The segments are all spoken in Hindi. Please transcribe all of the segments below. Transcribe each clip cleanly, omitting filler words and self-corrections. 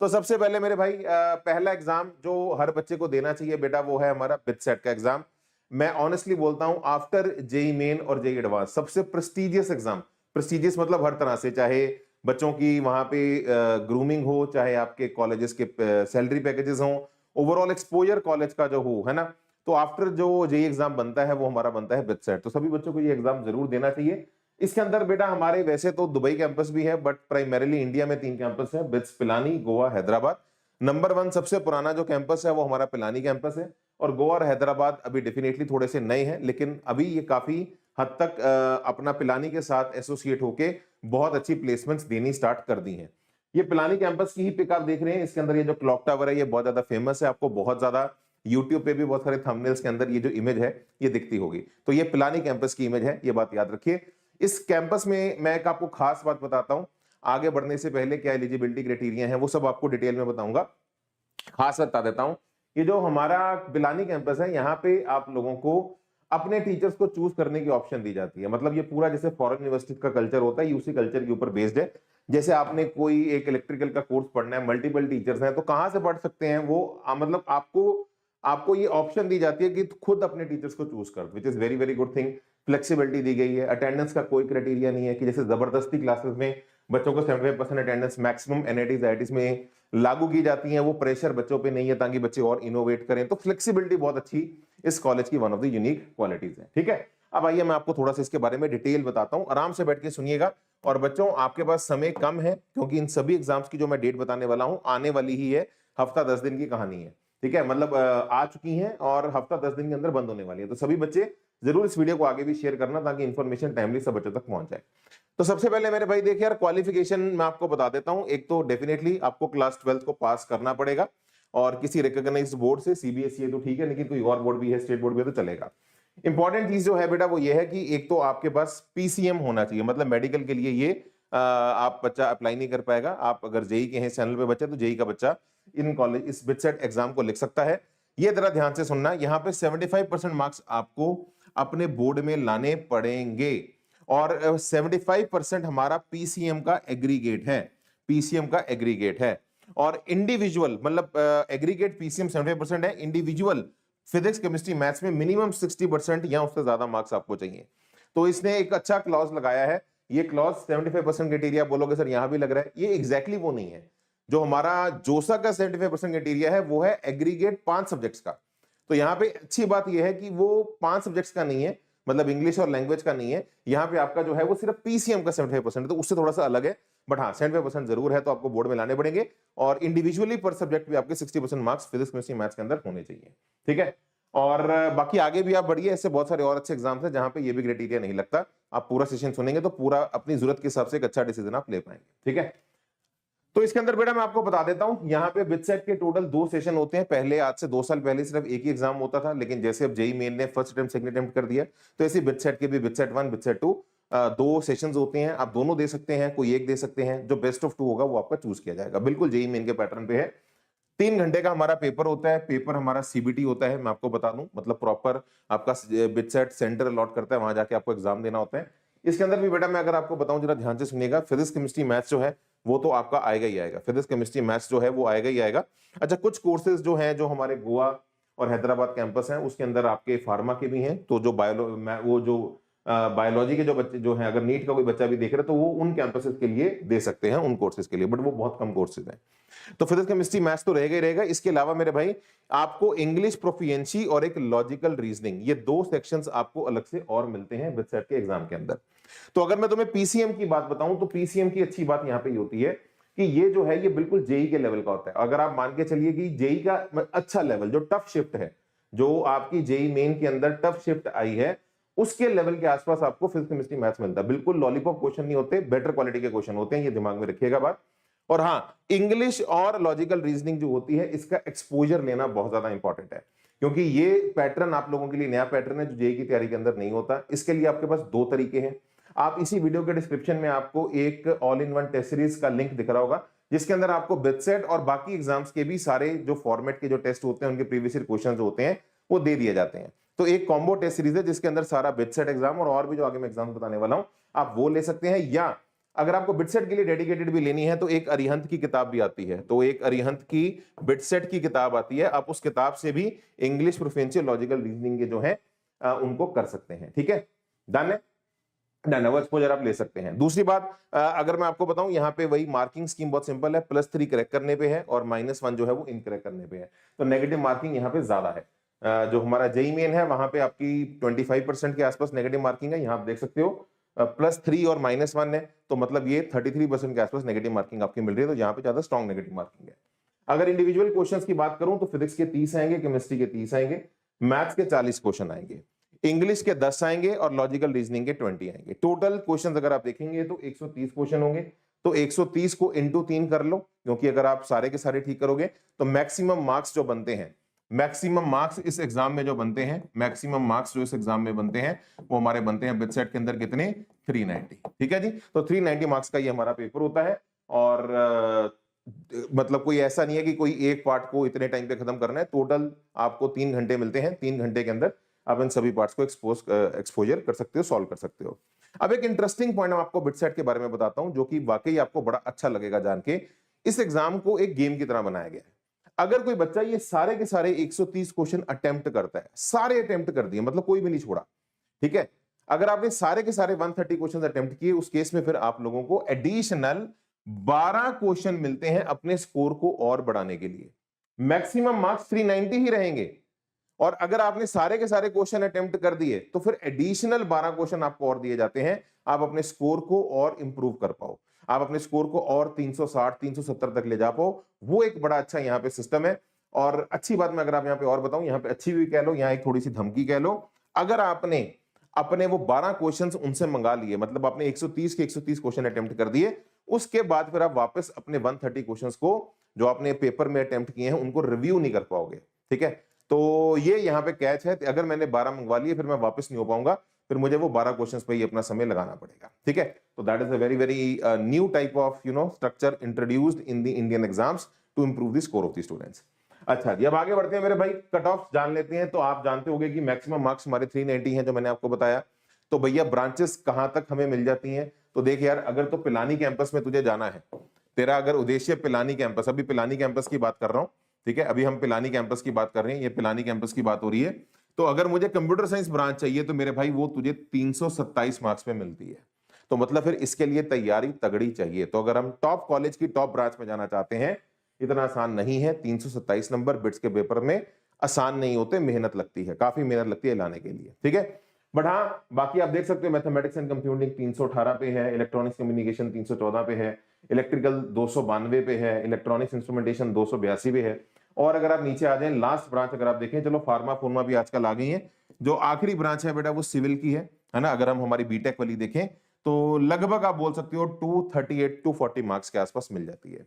तो सबसे पहले मेरे भाई पहला एग्जाम जो हर बच्चे को देना चाहिए बेटा वो है हमारा बिट सेट का एग्जाम। मैं ऑनेस्टली बोलता हूं आफ्टर जेई मेन और जेई एडवांस सबसे प्रेस्टिजियस एग्जाम, प्रेस्टिजियस मतलब हर तरह से, चाहे बच्चों की वहां पे ग्रूमिंग हो, चाहे आपके कॉलेजेस के सैलरी पैकेजेस हो, ओवरऑल एक्सपोजर कॉलेज का जो हो, है ना। तो आफ्टर जो जेई एग्जाम बनता है वो हमारा बनता है बिट सेट। तो सभी बच्चों को ये एग्जाम जरूर देना चाहिए। इसके अंदर बेटा हमारे वैसे तो दुबई कैंपस भी है, बट प्राइमरीली इंडिया में 3 कैंपस है, बिट्स पिलानी, गोवा, हैदराबाद। नंबर 1 सबसे पुराना जो कैंपस है वो हमारा पिलानी कैंपस है, और गोवा और हैदराबाद अभी डेफिनेटली थोड़े से नए हैं, लेकिन अभी ये काफी हद तक अपना पिलानी के साथ एसोसिएट होके बहुत अच्छी प्लेसमेंट्स देनी स्टार्ट कर दी हैं। ये पिलानी कैंपस की ही पिक आप देख रहे हैं। इसके अंदर ये जो क्लॉक टावर है ये बहुत ज्यादा फेमस है, आपको बहुत ज्यादा यूट्यूब पे भी बहुत सारे थंबनेल्स के अंदर ये जो इमेज है ये दिखती होगी। तो ये पिलानी कैंपस की इमेज है, ये बात याद रखिए। इस कैंपस में मैं एक आपको खास बात बताता हूं, आगे बढ़ने से पहले क्या एलिजिबिलिटी क्राइटेरिया है वो सब आपको डिटेल में बताऊंगा। खास बता देता हूं, ये जो हमारा पिलानी कैंपस है यहाँ पे आप लोगों को अपने टीचर्स को चूज करने की ऑप्शन दी जाती है। मतलब ये पूरा जैसे फॉरेन यूनिवर्सिटी का कल्चर होता है, ये उसी कल्चर के ऊपर बेस्ड है। जैसे आपने कोई एक इलेक्ट्रिकल का कोर्स पढ़ना है, मल्टीपल टीचर्स हैं, तो कहां से पढ़ सकते हैं वो, मतलब आपको आपको ये ऑप्शन दी जाती है कि खुद अपने टीचर्स को चूज कर, which is very very good thing. Flexibility दी गई है, अटेंडेंस का कोई क्राइटेरिया नहीं है कि जैसे जबरदस्ती क्लासेस में बच्चों को 75% अटेंडेंस मैक्सिमम एनआईटीज आईआईटीज में लागू की जाती है, वो प्रेशर बच्चों पे नहीं है ताकि बच्चे और इनोवेट करें। तो फ्लेक्सिबिलिटी बहुत अच्छी इस कॉलेज की one of the unique qualities है। ठीक है, अब आइए मैं आपको थोड़ा सा इसके बारे में डिटेल बताता हूं, आराम से बैठ के सुनिएगा। और बच्चों आपके पास समय कम है क्योंकि इन सभी एग्जाम्स की जो मैं डेट बताने वाला हूं आने वाली ही है, हफ्ता 10 दिन की कहानी है। ठीक है, मतलब आ चुकी हैं और हफ्ता 10 दिन के अंदर बंद होने वाली है। तो सभी बच्चे जरूर इस वीडियो को आगे भी शेयर करना ताकि इंफॉर्मेशन टाइमली सब बच्चों तक पहुंच जाए। तो सबसे पहले मेरे भाई देखिए यार, क्वालिफिकेशन मैं आपको बता देता हूं। एक तो डेफिनेटली आपको क्लास 12 को पास करना पड़ेगा और किसी रिकॉग्नाइज्ड बोर्ड से, सीबीएसई है तो ठीक है, लेकिन कोई और बोर्ड भी है, स्टेट बोर्ड भी है तो चलेगा। इंपॉर्टेंट चीज जो है बेटा वो ये है कि एक तो आपके पास पीसीएम होना चाहिए, मतलब मेडिकल के लिए ये आप बच्चा अप्लाई नहीं कर पाएगा। आप अगर जेई के हैं चैनल पे बच्चा, तो जेई का बच्चा इन कॉलेज इस बिटसेट एग्जाम को लिख सकता है। ये जरा ध्यान से सुनना, यहाँ पे 75% मार्क्स आपको अपने बोर्ड में लाने पड़ेंगे और 75% हमारा पीसीएम का एग्रीगेट है, पीसीएम का एग्रीगेट है। और इंडिविजुअल मतलब एग्रीगेट पीसीएम 75% है, इंडिविजुअल फिजिक्स केमिस्ट्री मैथ्स में मिनिमम 60% या उससे ज्यादा मार्क्स आपको चाहिए। तो इसने एक अच्छा क्लॉज लगाया है। ये क्लॉज 75% क्राइटेरिया बोलोगे सर यहां भी लग रहा है, ये एग्जैक्टली वो नहीं है। जो हमारा जोसा का 75% क्राइटेरिया है वो है एग्रीगेट 5 सब्जेक्ट्स का। तो यहाँ पे अच्छी बात यह है कि वो 5 सब्जेक्ट्स का नहीं है, मतलब इंग्लिश और लैंग्वेज का नहीं है। यहाँ पे आपका जो है वो सिर्फ पीसीएम का 75% है, तो उससे थोड़ा सा अलग है। बट हाँ 75% जरूर है, तो आपको बोर्ड में लाने पड़ेंगे। और इंडिविजुअली पर सब्जेक्ट भी आपके 60% मार्क्स फिजिक्स केमिस्ट्री मैथ्स के अंदर होने चाहिए। ठीक है, और बाकी आगे भी आप बढ़िए, ऐसे बहुत सारे और अच्छे एग्जाम्स हैं जहां पे ये भी क्राइटेरिया नहीं लगता। आप पूरा सेशन सुनेंगे तो पूरा अपनी जरूरत के हिसाब से एक अच्छा डिसीजन आप ले पाएंगे। ठीक है, तो इसके अंदर बेटा मैं आपको बता देता हूं, यहाँ पे बिटसेट के टोटल 2 सेशन होते हैं। पहले आज से 2 साल पहले सिर्फ एक ही एग्जाम होता था, लेकिन जैसे अब जेई मेन ने फर्स्ट अटेम्प्ट सेकंड अटेम्प्ट कर दिया, तो ऐसे बिटसेट के भी बिटसेट 1 बिटसेट 2 2 सेशंस होते हैं। आप दोनों दे सकते हैं, कोई एक दे सकते हैं, जो बेस्ट ऑफ 2 होगा वो आपका चूज किया जाएगा। बिल्कुल जेई मेन के पैटर्न पे है। 3 घंटे का हमारा पेपर होता है। पेपर हमारा सीबीटी होता है, मैं आपको बता दूं, मतलब प्रॉपर आपका बिटसेट सेंटर अलॉट करता है, वहां जाके आपको एग्जाम देना होता है। इसके अंदर भी बेटा मैं अगर आपको बताऊं, जरा ध्यान से सुनिएगा, फिजिक्स केमिस्ट्री मैथ्स जो है वो तो आपका आएगा ही आएगा, फिजिक्स केमिस्ट्री मैथ्स जो है वो आएगा ही आएगा। अच्छा, कुछ कोर्सेज जो हैं जो हमारे गोवा और हैदराबाद कैंपस हैं उसके अंदर आपके फार्मा के भी हैं, तो जो वो जो बायोलॉजी के जो बच्चे जो हैं, अगर नीट का कोई बच्चा भी देख रहा है तो वो उन कैंपसेस के लिए दे सकते हैं, उन कोर्सेज के लिए, बट वो बहुत कम कोर्सेज हैं। तो फिजिक्स केमिस्ट्री मैथ्स तो रहेगा ही रहेगा। इसके अलावा मेरे भाई आपको इंग्लिश प्रोफिशिएंसी और एक लॉजिकल रीजनिंग, ये 2 सेक्शंस आपको अलग से और मिलते हैं बिटसेट के एग्जाम के अंदर। तो अगर मैं तुम्हें पीसीएम की बात बताऊं, तो पीसीएम की अच्छी बात यहां पे ये होती है कि ये जो है ये बिल्कुल जेई के लेवल का होता है। अगर आप मान के चलिए कि जेई का अच्छा लेवल, जो टफ शिफ्ट है, जो आपकी जेई मेन के अंदर टफ शिफ्ट आई है, उसके लेवल के आसपास आपको फिजिक्स केमिस्ट्री मैथ्स मिलता है। बिल्कुल लॉलीपॉप क्वेश्चन नहीं होते, बेटर क्वालिटी के क्वेश्चन होते हैं, ये दिमाग में रखिएगा बात। और हाँ, इंग्लिश और लॉजिकल रीजनिंग जो होती है इसका एक्सपोजर लेना बहुत ज्यादा इंपॉर्टेंट है, क्योंकि ये पैटर्न आप लोगों के लिए नया पैटर्न है जो जेई की तैयारी के अंदर नहीं होता। इसके लिए आपके पास 2 तरीके हैं। आप इसी वीडियो के डिस्क्रिप्शन में आपको एक all in one test series का लिंक दिख रहा होगा, जिसके अंदर आपको बिटसेट और बाकी एग्जाम्स के भी सारे जो फॉर्मेट के जो टेस्ट होते हैं उनके प्रीवियस ईयर क्वेश्चन होते हैं वो दे दिए जाते हैं। तो एक कॉम्बो टेस्ट सीरीज है जिसके अंदर सारा बिटसेट एग्जाम और भी जो आगे मैं एग्जाम बताने वाला हूं आप वो ले सकते हैं, या अगर आपको बिटसेट के लिए डेडिकेटेड भी लेनी है तो एक अरिहंत की किताब भी आती है, तो एक अरिहंत की बिटसेट की किताब आती है, आप उस किताब से भी इंग्लिश प्रोफिशिएंसी लॉजिकल रीजनिंग के जो है उनको कर सकते हैं। ठीक है, डन है, डन है, वो एक्सपोजर आप ले सकते हैं। दूसरी बात, अगर मैं आपको बताऊं, यहाँ पे वही मार्किंग स्कीम बहुत सिंपल है, +3 करेक्ट करने पे है और -1 जो है वो इनकरेक्ट करने पे है, तो नेगेटिव मार्किंग यहाँ पे ज्यादा है। जो हमारा जेई मेन है वहां पे आपकी 25% के आसपास नेगेटिव मार्किंग है, यहाँ आप देख सकते हो +3 और -1 है, तो मतलब ये 33% के आसपास नेगेटिव मार्किंग आपकी मिल रही है, तो यहाँ पे ज्यादा स्ट्रॉन्ग नेगेटिव मार्किंग है। अगर इंडिविजुअल क्वेश्चंस की बात करूं तो फिजिक्स के 30 आएंगे, केमिस्ट्री के 30 आएंगे, मैथ्स के 40 क्वेश्चन आएंगे, इंग्लिश के 10 आएंगे और लॉजिकल रीजनिंग के 20 आएंगे। टोटल क्वेश्चन अगर आप देखेंगे तो 130 क्वेश्चन होंगे, तो 130 को इंटू 3 कर लो, क्योंकि अगर आप सारे के सारे ठीक करोगे तो मैक्सिमम मार्क्स जो बनते हैं, मैक्सिमम मार्क्स इस एग्जाम में जो बनते हैं, मैक्सिमम मार्क्स जो इस एग्जाम में बनते हैं वो हमारे बनते हैं बिटसेट के अंदर कितने, 390। ठीक है जी, तो 390 मार्क्स का ये हमारा पेपर होता है। और मतलब कोई ऐसा नहीं है कि कोई एक पार्ट को इतने टाइम पे खत्म करना है, टोटल आपको 3 घंटे मिलते हैं, 3 घंटे के अंदर आप इन सभी पार्ट्स को एक्सपोजर कर सकते हो, सॉल्व कर सकते हो। अब एक इंटरेस्टिंग पॉइंट मैं आपको बिटसेट के बारे में बताता हूं, जो कि वाकई आपको बड़ा अच्छा लगेगा जान के। इस एग्जाम को एक गेम की तरह बनाया गया है। अगर कोई बच्चा ये सारे के सारे 130 क्वेश्चन अटेम्प्ट करता है, सारे अटेम्प्ट कर दिए, मतलब कोई भी नहीं छोड़ा, ठीक है, अगर आपने सारे के सारे 130 क्वेश्चन अटेम्प्ट किए, उस केस में फिर आप लोगों को एडिशनल 12 क्वेश्चन मिलते हैं अपने स्कोर को और बढ़ाने के लिए। मैक्सिमम मार्क्स 390 ही रहेंगे, और अगर आपने सारे के सारे क्वेश्चन अटेम्प्ट कर दिए तो फिर एडिशनल 12 क्वेश्चन आपको और दिए जाते हैं, आप अपने स्कोर को और इंप्रूव कर पाओ, आप अपने स्कोर को और 360 370 तक ले जा पाओ। वो एक बड़ा अच्छा यहाँ पे सिस्टम है। और अच्छी बात मैं अगर आप यहाँ पे और बताऊं, यहाँ पे अच्छी भी कह लो, यहाँ एक थोड़ी सी धमकी कह लो, अगर आपने अपने वो 12 क्वेश्चंस उनसे मंगा लिए, मतलब आपने 130 के 130 क्वेश्चन अटेम्प्ट कर दिए, उसके बाद फिर आप वापस अपने 130 क्वेश्चंस को जो आपने पेपर में अटेम्प्ट किए हैं उनको रिव्यू नहीं कर पाओगे। ठीक है, तो ये यहाँ पे कैच है, अगर मैंने 12 मंगवा लिए फिर मैं वापस नहीं हो पाऊंगा, फिर मुझे वो 12 क्वेश्चंस पे ही अपना समय लगाना पड़ेगा। ठीक है, तो that is a very very new type of structure introduced in the Indian exams to improve the score of the students. अच्छा जी, अब आगे बढ़ते हैं मेरे भाई, कट ऑफ जान लेते हैं। तो आप जानते होंगे कि मैक्सिमम मार्क्स हमारे 390 हैं, जो मैंने आपको बताया। तो भैया ब्रांचेस कहां तक हमें मिल जाती हैं? तो देख यार, अगर तो पिलानी कैंपस में तुझे जाना है, तेरा अगर उद्देश्य पिलानी कैंपस, अभी पिलानी कैंपस की बात कर रहा हूं, ठीक है, अभी हम पिलानी कैंपस की बात कर रहे हैं, ये पिलानी कैंपस की बात हो रही है। तो अगर मुझे कंप्यूटर साइंस ब्रांच चाहिए तो मेरे भाई वो तुझे 327 मार्क्स में मिलती है। तो मतलब फिर इसके लिए तैयारी तगड़ी चाहिए। तो अगर हम टॉप कॉलेज की टॉप ब्रांच में जाना चाहते हैं, इतना आसान नहीं है। 327 नंबर बिट्स के पेपर में आसान नहीं होते, मेहनत लगती है, काफी मेहनत लगती है लाने के लिए। ठीक है, बट हाँ, बाकी आप देख सकते हो मैथमेटिक्स एंड कंप्यूटिंग 318 पे है, इलेक्ट्रॉनिक्स कम्युनिकेशन 314 पे है, इलेक्ट्रिकल 292 पे है, इलेक्ट्रॉनिक्स इंस्ट्रूमेंटेशन 282 पे है। और अगर आप नीचे आ जाएं, लास्ट ब्रांच अगर आप देखें, चलो फार्मा फॉर्मा भी आजकल आ गई है, जो आखिरी ब्रांच है बेटा वो सिविल की है ना। अगर हम हमारी बीटेक वाली देखें तो लगभग आप बोल सकते हो 238 240 मार्क्स के आसपास मिल जाती है।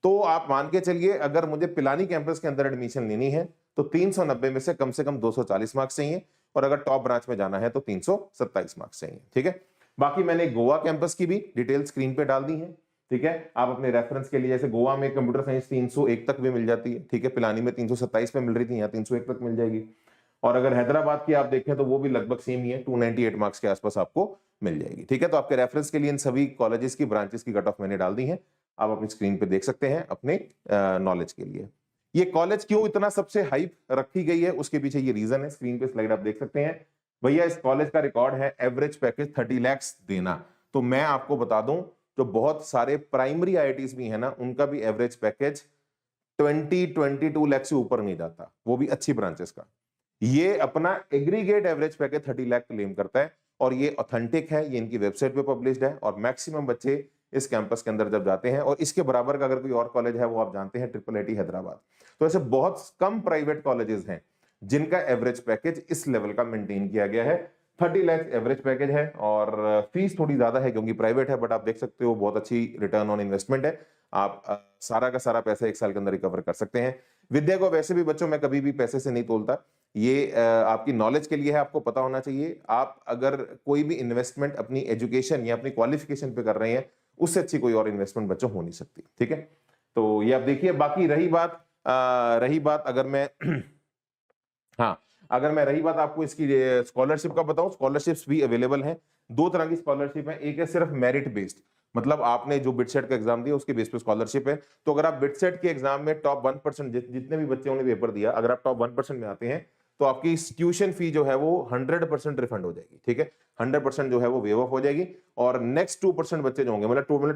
तो आप मान के चलिए, अगर मुझे पिलानी कैंपस के अंदर एडमिशन लेनी है तो 390 में से कम 240 मार्क्स चाहिए, और अगर टॉप ब्रांच में जाना है तो 327 मार्क्स चाहिए। ठीक है, बाकी मैंने गोवा कैंपस की भी डिटेल स्क्रीन पे डाल दी है। ठीक है, आप अपने रेफरेंस के लिए, जैसे गोवा में कंप्यूटर साइंस 301 तक भी मिल जाती है, ठीक है, पिलानी में 327 पे मिल रही थी, यहाँ 301 तक मिल जाएगी। और अगर हैदराबाद की आप देखें तो वो भी लगभग सेम ही है, 298 मार्क्स के आसपास आपको मिल जाएगी। ठीक है, तो आपके रेफरेंस के लिए इन सभी कॉलेजेस की ब्रांचेस की कट ऑफ मैंने डाल दी है, आप अपनी स्क्रीन पे देख सकते हैं अपने नॉलेज के लिए। ये कॉलेज क्यों इतना सबसे हाइप रखी गई है, उसके पीछे ये रीजन है, स्क्रीन पे स्लाइड आप देख सकते हैं। भैया इस कॉलेज का रिकॉर्ड है एवरेज पैकेज 30 लाख देना। तो मैं आपको बता दूं, जो बहुत सारे प्राइमरी आईआईटीज भी है ना, उनका भी एवरेज पैकेज 22 लाख से ऊपर नहीं जाता, वो भी अच्छी ब्रांचेस का। ये अपना aggregate average package 30 lakh claim करता है, और ये ऑथेंटिक है, ये इनकी वेबसाइट पे पब्लिश्ड है। और मैक्सिमम बच्चे इस कैंपस के अंदर जब जाते हैं, और इसके बराबर का अगर कोई और कॉलेज है वो आप जानते हैं, IIIT हैदराबाद। तो ऐसे बहुत कम प्राइवेट कॉलेजेस हैं जिनका एवरेज पैकेज इस लेवल का मेंटेन किया गया है। 30 लाख एवरेज पैकेज है, और फीस थोड़ी ज्यादा है क्योंकि प्राइवेट है, बट आप देख सकते हो बहुत अच्छी रिटर्न ऑन इन्वेस्टमेंट है। आप सारा का सारा पैसा एक साल के अंदर रिकवर कर सकते हैं। विद्या को वैसे भी बच्चों, मैं कभी भी पैसे से नहीं तोलता, ये आपकी नॉलेज के लिए है, आपको पता होना चाहिए। आप अगर कोई भी इन्वेस्टमेंट अपनी एजुकेशन या अपनी क्वालिफिकेशन पे कर रहे हैं, उससे अच्छी कोई और इन्वेस्टमेंट बच्चों हो नहीं सकती। ठीक है, तो ये आप देखिए। बाकी रही बात अगर मैं हाँ, अगर मैं रही बात आपको इसकी स्कॉलरशिप का बताऊं, स्कॉलरशिप्स भी अवेलेबल हैं। दो तरह की स्कॉलरशिप है, एक है सिर्फ मेरिट बेस्ड, मतलब आपने जो बिटसेट का एग्जाम दिया उसके बेस पे स्कॉलरशिप है। तो अगर आप बिटसेट के एग्जाम में टॉप 1% जितने भी बच्चों ने पेपर दिया, अगर आप टॉप 1% में आते हैं तो आपकी ट्यूशन फी जो है वो 100% रिफंड हो जाएगी, ठीक है। 100% जो है वो वेव ऑफ हो जाएगी। और नेक्स्ट 2% बच्चे जो होंगे, मतलब टोटल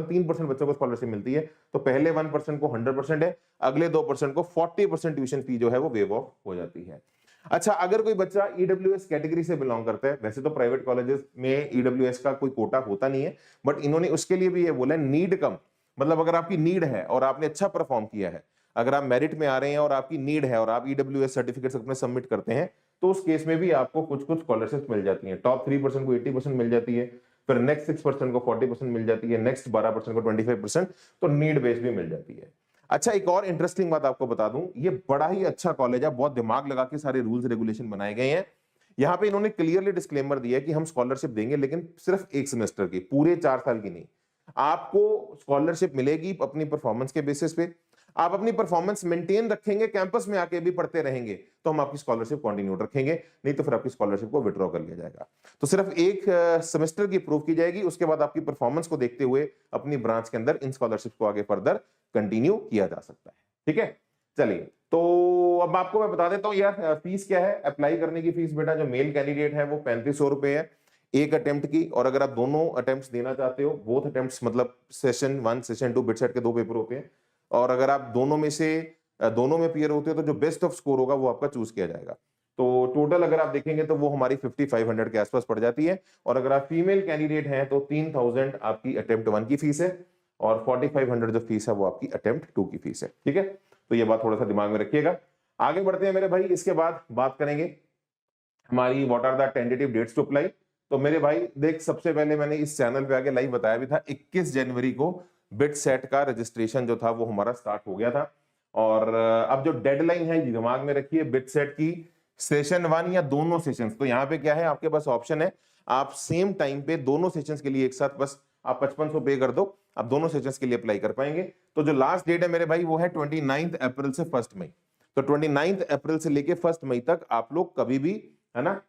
3% बच्चों को स्कॉलरशिप मिलती है। तो पहले 1% को 100% है, अगले 2% को 40% ट्यूशन फी जो है वो वेव ऑफ हो जाती है। अच्छा, अगर कोई बच्चा ईडब्ल्यूएस कैटेगरी से बिलोंग करता है, वैसे तो प्राइवेट कॉलेजेस में ईडब्ल्यूएस का कोई कोटा होता नहीं है, बट इन्होंने उसके लिए भी ये बोला नीड कम, मतलब अगर आपकी नीड है और आपने अच्छा परफॉर्म किया है, अगर आप मेरिट में आ रहे हैं और आपकी नीड है और आप ईडब्ल्यूएस सर्टिफिकेट्स अपने सबमिट करते हैं, तो उस केस में भी आपको कुछ कुछ स्कॉलरशिप मिल जाती है। टॉप 3% को 80% मिल जाती है, फिर नेक्स्ट 6% को 40% मिल जाती है, नेक्स्ट 12% को 25%, तो नीड बेस भी मिल जाती है। अच्छा, एक और इंटरेस्टिंग बात आपको बता दूं, ये बड़ा ही अच्छा कॉलेज है, बहुत दिमाग लगा के सारे रूल्स रेगुलेशन बनाए गए हैं। यहाँ पे इन्होंने क्लियरली डिस्क्लेमर दिया है कि हम स्कॉलरशिप देंगे, लेकिन सिर्फ एक सेमेस्टर की, पूरे 4 साल की नहीं। आपको स्कॉलरशिप मिलेगी अपनी परफॉर्मेंस के बेसिस पे। आप अपनी परफॉर्मेंस मेंटेन रखेंगे, कैंपस में आके भी पढ़ते रहेंगे, तो हम आपकी स्कॉलरशिप कंटिन्यू रखेंगे, नहीं तो फिर आपकी स्कॉलरशिप को विड्रॉ कर लिया जाएगा। तो सिर्फ एक सेमेस्टर की प्रूव की जाएगी, उसके बाद आपकी परफॉर्मेंस को देखते हुए अपनी ब्रांच के अंदर इन स्कॉलरशिप को आगे फर्दर कंटिन्यू किया जा सकता है, ठीक है। चलिए, तो अब आपको मैं बता देता हूं यार फीस क्या है। अप्लाई करने की फीस बेटा, जो मेल कैंडिडेट है वो 3500 रुपए है एक अटेम्प्ट की। और अगर आप दोनों अटेम्प्ट्स देना चाहते हो, बोथ अटेम्प्ट्स मतलब सेशन 1 सेशन 2 बिटसेट के 2 पेपर होते हैं, और अगर आप दोनों में से दोनों में क्लियर होते हो तो जो बेस्ट ऑफ स्कोर होगा वो आपका चूज किया जाएगा। तो टोटल अगर आप देखेंगे तो वो हमारी 5500 के आसपास पड़ जाती है। और अगर आप फीमेल कैंडिडेट हैं तो 3000 आपकी अटेम्प्ट 1 की फीस है, और 4500 जो फीस है वो आपकी अटेम्प्ट 2 की फीस है, ठीक है। तो ये बात थोड़ा सा दिमाग में रखिएगा। आगे बढ़ते हैं मेरे भाई, इसके बाद बात करेंगे हमारी what are the tentative dates to apply. तो मेरे भाई देख, सबसे पहले मैंने इस चैनल पे आगे लाइव बताया भी था, 21 जनवरी को बिटसेट का रजिस्ट्रेशन जो था वो हमारा स्टार्ट हो गया था। और अब जो डेडलाइन है दिमाग में रखिए, बिटसेट की सेशन 1 या दोनों सेशंस। तो यहाँ पे क्या है, आपके पास ऑप्शन है, आप सेम टाइम पे दोनों सेशंस के लिए एक साथ बस आप 5500 पे कर दो, आप दोनों सेशंस के लिए अप्लाई कर पाएंगे। तो जो लास्ट डेट है मेरे भाई वो है 29 अप्रैल से 1 मई। तो 29 अप्रैल से लेके 1 मई तक आप लोग कभी भी, है ना,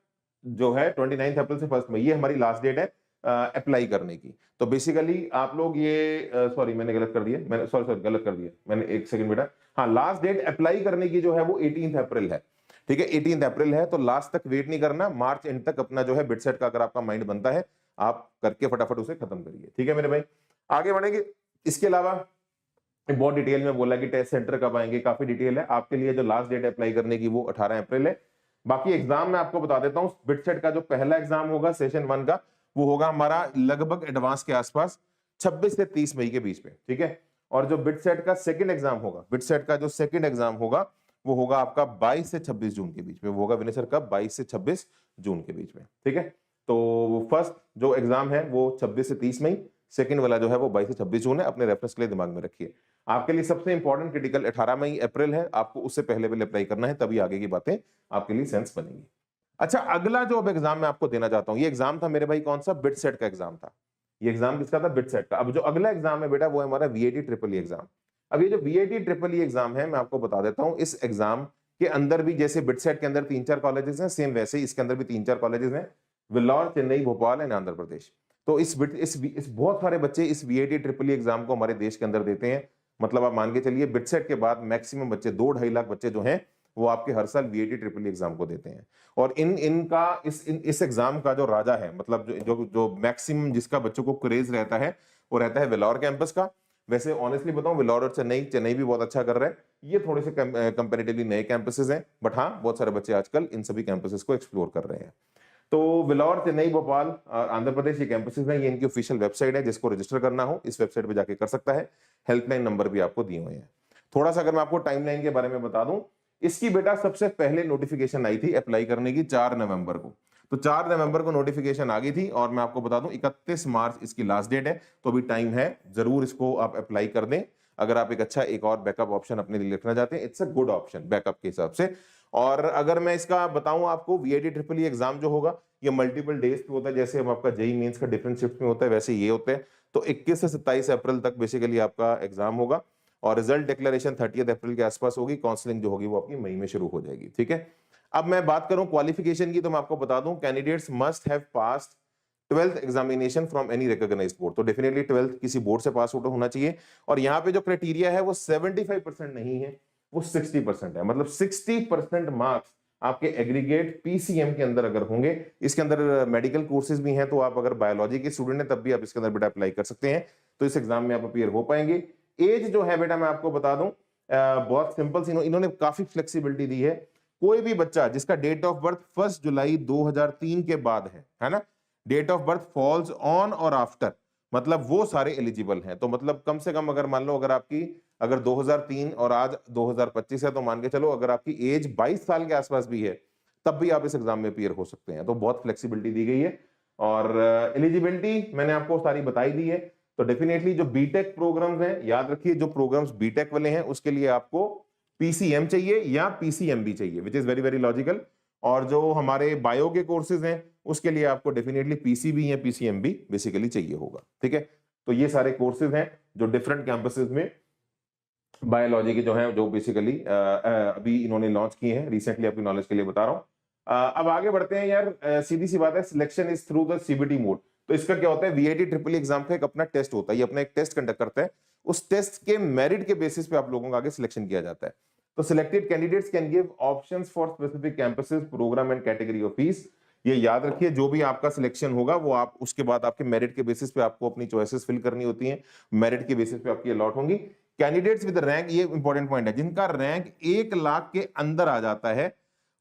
जो है 29 अप्रैल से 1 मई, ये हमारी लास्ट डेट है अप्लाई करने की। तो बेसिकली आप लोग ये सॉरी मैंने गलत कर दिया, मैंने सॉरी गलत कर दिया मैंने, एक सेकंड बेटा। हाँ, लास्ट डेट अप्लाई करने की जो है वो 18 अप्रैल है, ठीक है। 18 अप्रैल है, तो लास्ट तक वेट नहीं करना, मार्च एंड तक अपना जो है बिटसेट का अगर आपका माइंड बनता है, आप करके फटाफट उसे खत्म करिए, ठीक है मेरे भाई। आगे बढ़ेंगे। इसके अलावा बहुत डिटेल में बोला कि टेस्ट सेंटर कब आएंगे, काफी डिटेल है आपके लिए। जो लास्ट डेट अप्लाई करने की वो 18 अप्रैल है। बाकी एग्जाम मैं आपको बता देता हूं, बिटसेट का जो पहला एग्जाम होगा सेशन 1 का, वो होगा हमारा लगभग एडवांस के आसपास 26 से 30 मई के बीच में, ठीक है। और जो बिटसेट का सेकंड एग्जाम होगा, बिटसेट का जो सेकंड एग्जाम होगा वो होगा आपका 22 से 26 जून के बीच में। वो होगा विनय सर कब, 22 से 26 जून के बीच में, ठीक है। तो फर्स्ट जो एग्जाम है वो 26 से 30 मई, सेकंड वाला जो है वो 22 से 26 जून है। अपने रेफरेंस के लिए दिमाग में रखिए। आपके लिए सबसे इंपॉर्टेंट क्रिटिकल 18 मई अप्रैल है, आपको उससे पहले पहले अप्लाई करना है, तभी आगे की बातें आपके लिए सेंस बनेंगी। अच्छा, अगला जो अब एग्जाम मैं आपको देना चाहता हूं, ये एग्जाम था मेरे भाई कौन सा, बिटसेट का एग्जाम था। ये एग्जाम किसका था, बिटसेट का। अब जो अगला एग्जाम है बेटा वो है हमारा वीआईटी ट्रिपल ई एग्जाम। अब ये जो वीआईटी ट्रिपल ई एग्जाम है, मैं आपको बता देता हूं, इस एग्जाम के अंदर भी जैसे बिटसेट के अंदर 3-4 कॉलेजेस हैं, सेम वैसे ही इसके अंदर भी 3-4 कॉलेजेस हैं, वेल्लोर, चेन्नई, भोपाल एंड आंध्र प्रदेश। तो इस बहुत सारे बच्चे इस वीआईटी ट्रिपल ई एग्जाम को हमारे देश के अंदर देते हैं। मतलब आप मान के चलिए बिटसेट के बाद मैक्सिमम बच्चे 2-2.5 लाख बच्चे जो हैं वो आपके हर साल वीआईटी ट्रिपल ई एग्जाम को देते हैं। और इनका इस एग्जाम का जो राजा है, मतलब जो मैक्सिमम जिसका बच्चों को क्रेज रहता है, वो रहता है वेल्लोर कैंपस का। वैसे ऑनेस्टली बताऊं, वेल्लोर और चेन्नई भी बहुत अच्छा कर रहे हैं। ये थोड़े से कंपैरेटिवली नए कैंपसेस हैं, बट हाँ बहुत सारे बच्चे आजकल इन सभी कैंपसेस को एक्सप्लोर कर रहे हैं। तो वेल्लोर, चेन्नई, भोपाल और आंध्र प्रदेश ये कैंपसेस हैं। ये इनकी ऑफिशियल वेबसाइट है, जिसको रजिस्टर करना हो इस वेबसाइट पे जाके कर सकता है। हेल्पलाइन नंबर भी आपको दिए हुए हैं। थोड़ा सा अगर मैं आपको टाइमलाइन के बारे में बता दूं, इसकी बेटा सबसे पहले नोटिफिकेशन आई थी अप्लाई करने की 4 नवंबर को। तो 4 नवंबर को नोटिफिकेशन आ गई थी, और मैं आपको बता दूं 31 मार्च इसकी लास्ट डेट है। तो अभी टाइम है, जरूर इसको आप अप्लाई कर दें। अगर आप एक और बैकअप ऑप्शन अपने लिए रखना चाहते हैं, it's a good option backup के हिसाब से। और अगर मैं इसका बताऊं आपको, वीआईटी ट्रिपल ई एग्जाम जो होगा ये मल्टीपल डेज पे होता है। जैसे हम आपका जेई मेंस का डिफरेंट शिफ्ट में होता है, वैसे ये होते हैं। तो 21 से 27 अप्रैल तक बेसिकली आपका एग्जाम होगा, और रिजल्ट डिक्लेरेशन 30 अप्रैल के आसपास होगी। काउंसलिंग जो होगी वो आपकी मई में शुरू हो जाएगी, ठीक है। अब मैं बात करूं क्वालिफिकेशन की, तो मैं आपको बता दूं candidates must have passed 12th examination from any recognised board. तो डेफिनेटली 12th किसी बोर्ड से पास आउट होना चाहिए। और यहाँ पे जो क्राइटेरिया है वो 75% नहीं है, वो 60% है। मतलब 60% मार्क्स आपके एग्रीगेट पीसीएम के अंदर अगर होंगे, इसके अंदर मेडिकल कोर्सेज भी हैं, तो आप अगर बायोलॉजी के स्टूडेंट हैं तब भी आप इसके अंदर बेटा अप्लाई कर सकते हैं, तो इस एग्जाम में आप अपीयर हो पाएंगे। एज जो है बेटा मैं आपको बता दूं, बहुत सिंपल सी, इन्होंने काफी फ्लेक्सिबिलिटी दी है। कोई भी बच्चा जिसका डेट ऑफ बर्थ 1 जुलाई 2003 के बाद है ना, date of birth falls on और आफ्टर, मतलब वो सारे एलिजिबल हैं। तो मतलब कम से कम अगर मान लो अगर आपकी अगर 2003 और आज 2025 है, तो मान के चलो अगर आपकी एज 22 साल के आसपास भी है, तब भी आप इस एग्जाम में अपीयर हो सकते हैं। तो बहुत फ्लेक्सिबिलिटी दी गई है। और एलिजिबिलिटी मैंने आपको सारी बताई दी है। तो डेफिनेटली जो बीटेक प्रोग्राम्स हैं, याद रखिए जो प्रोग्राम्स बीटेक वाले हैं उसके लिए आपको पीसीएम चाहिए या पीसीएमबी चाहिए, विच इज वेरी वेरी लॉजिकल। और जो हमारे बायो के कोर्सेज हैं उसके लिए आपको डेफिनेटली पीसीबी या पीसीएमबी बेसिकली चाहिए होगा। ठीक है, तो ये सारे कोर्सेज हैं जो डिफरेंट कैंपसेस में बायोलॉजी के जो है जो बेसिकली अभी इन्होंने लॉन्च किए हैं रिसेंटली, आपकी नॉलेज के लिए बता रहा हूं। अब आगे बढ़ते हैं यार। सीधी सी बात है, selection is through the CBT mode. तो इसका क्या होता है, वीआईटी ट्रिपल एग्जाम का एक अपना टेस्ट होता है, ये अपना एक टेस्ट कंडक्ट करता है। उस टेस्ट के मेरिट के बेसिस पे आप लोगों का आगे सिलेक्शन किया जाता है। तो selected candidates can give options for specific campuses, programme and category of fees. ये याद रखिए, जो भी आपका सिलेक्शन होगा वो आप उसके बाद आपके मेरिट के बेसिस पे आपको अपनी चॉइसेस फिल करनी होती हैं, मेरिट के बेसिस पे आपकी अलॉट होंगी। कैंडिडेट्स विद रैंक, ये इंपॉर्टेंट पॉइंट है, जिनका रैंक 1 लाख के अंदर आ जाता है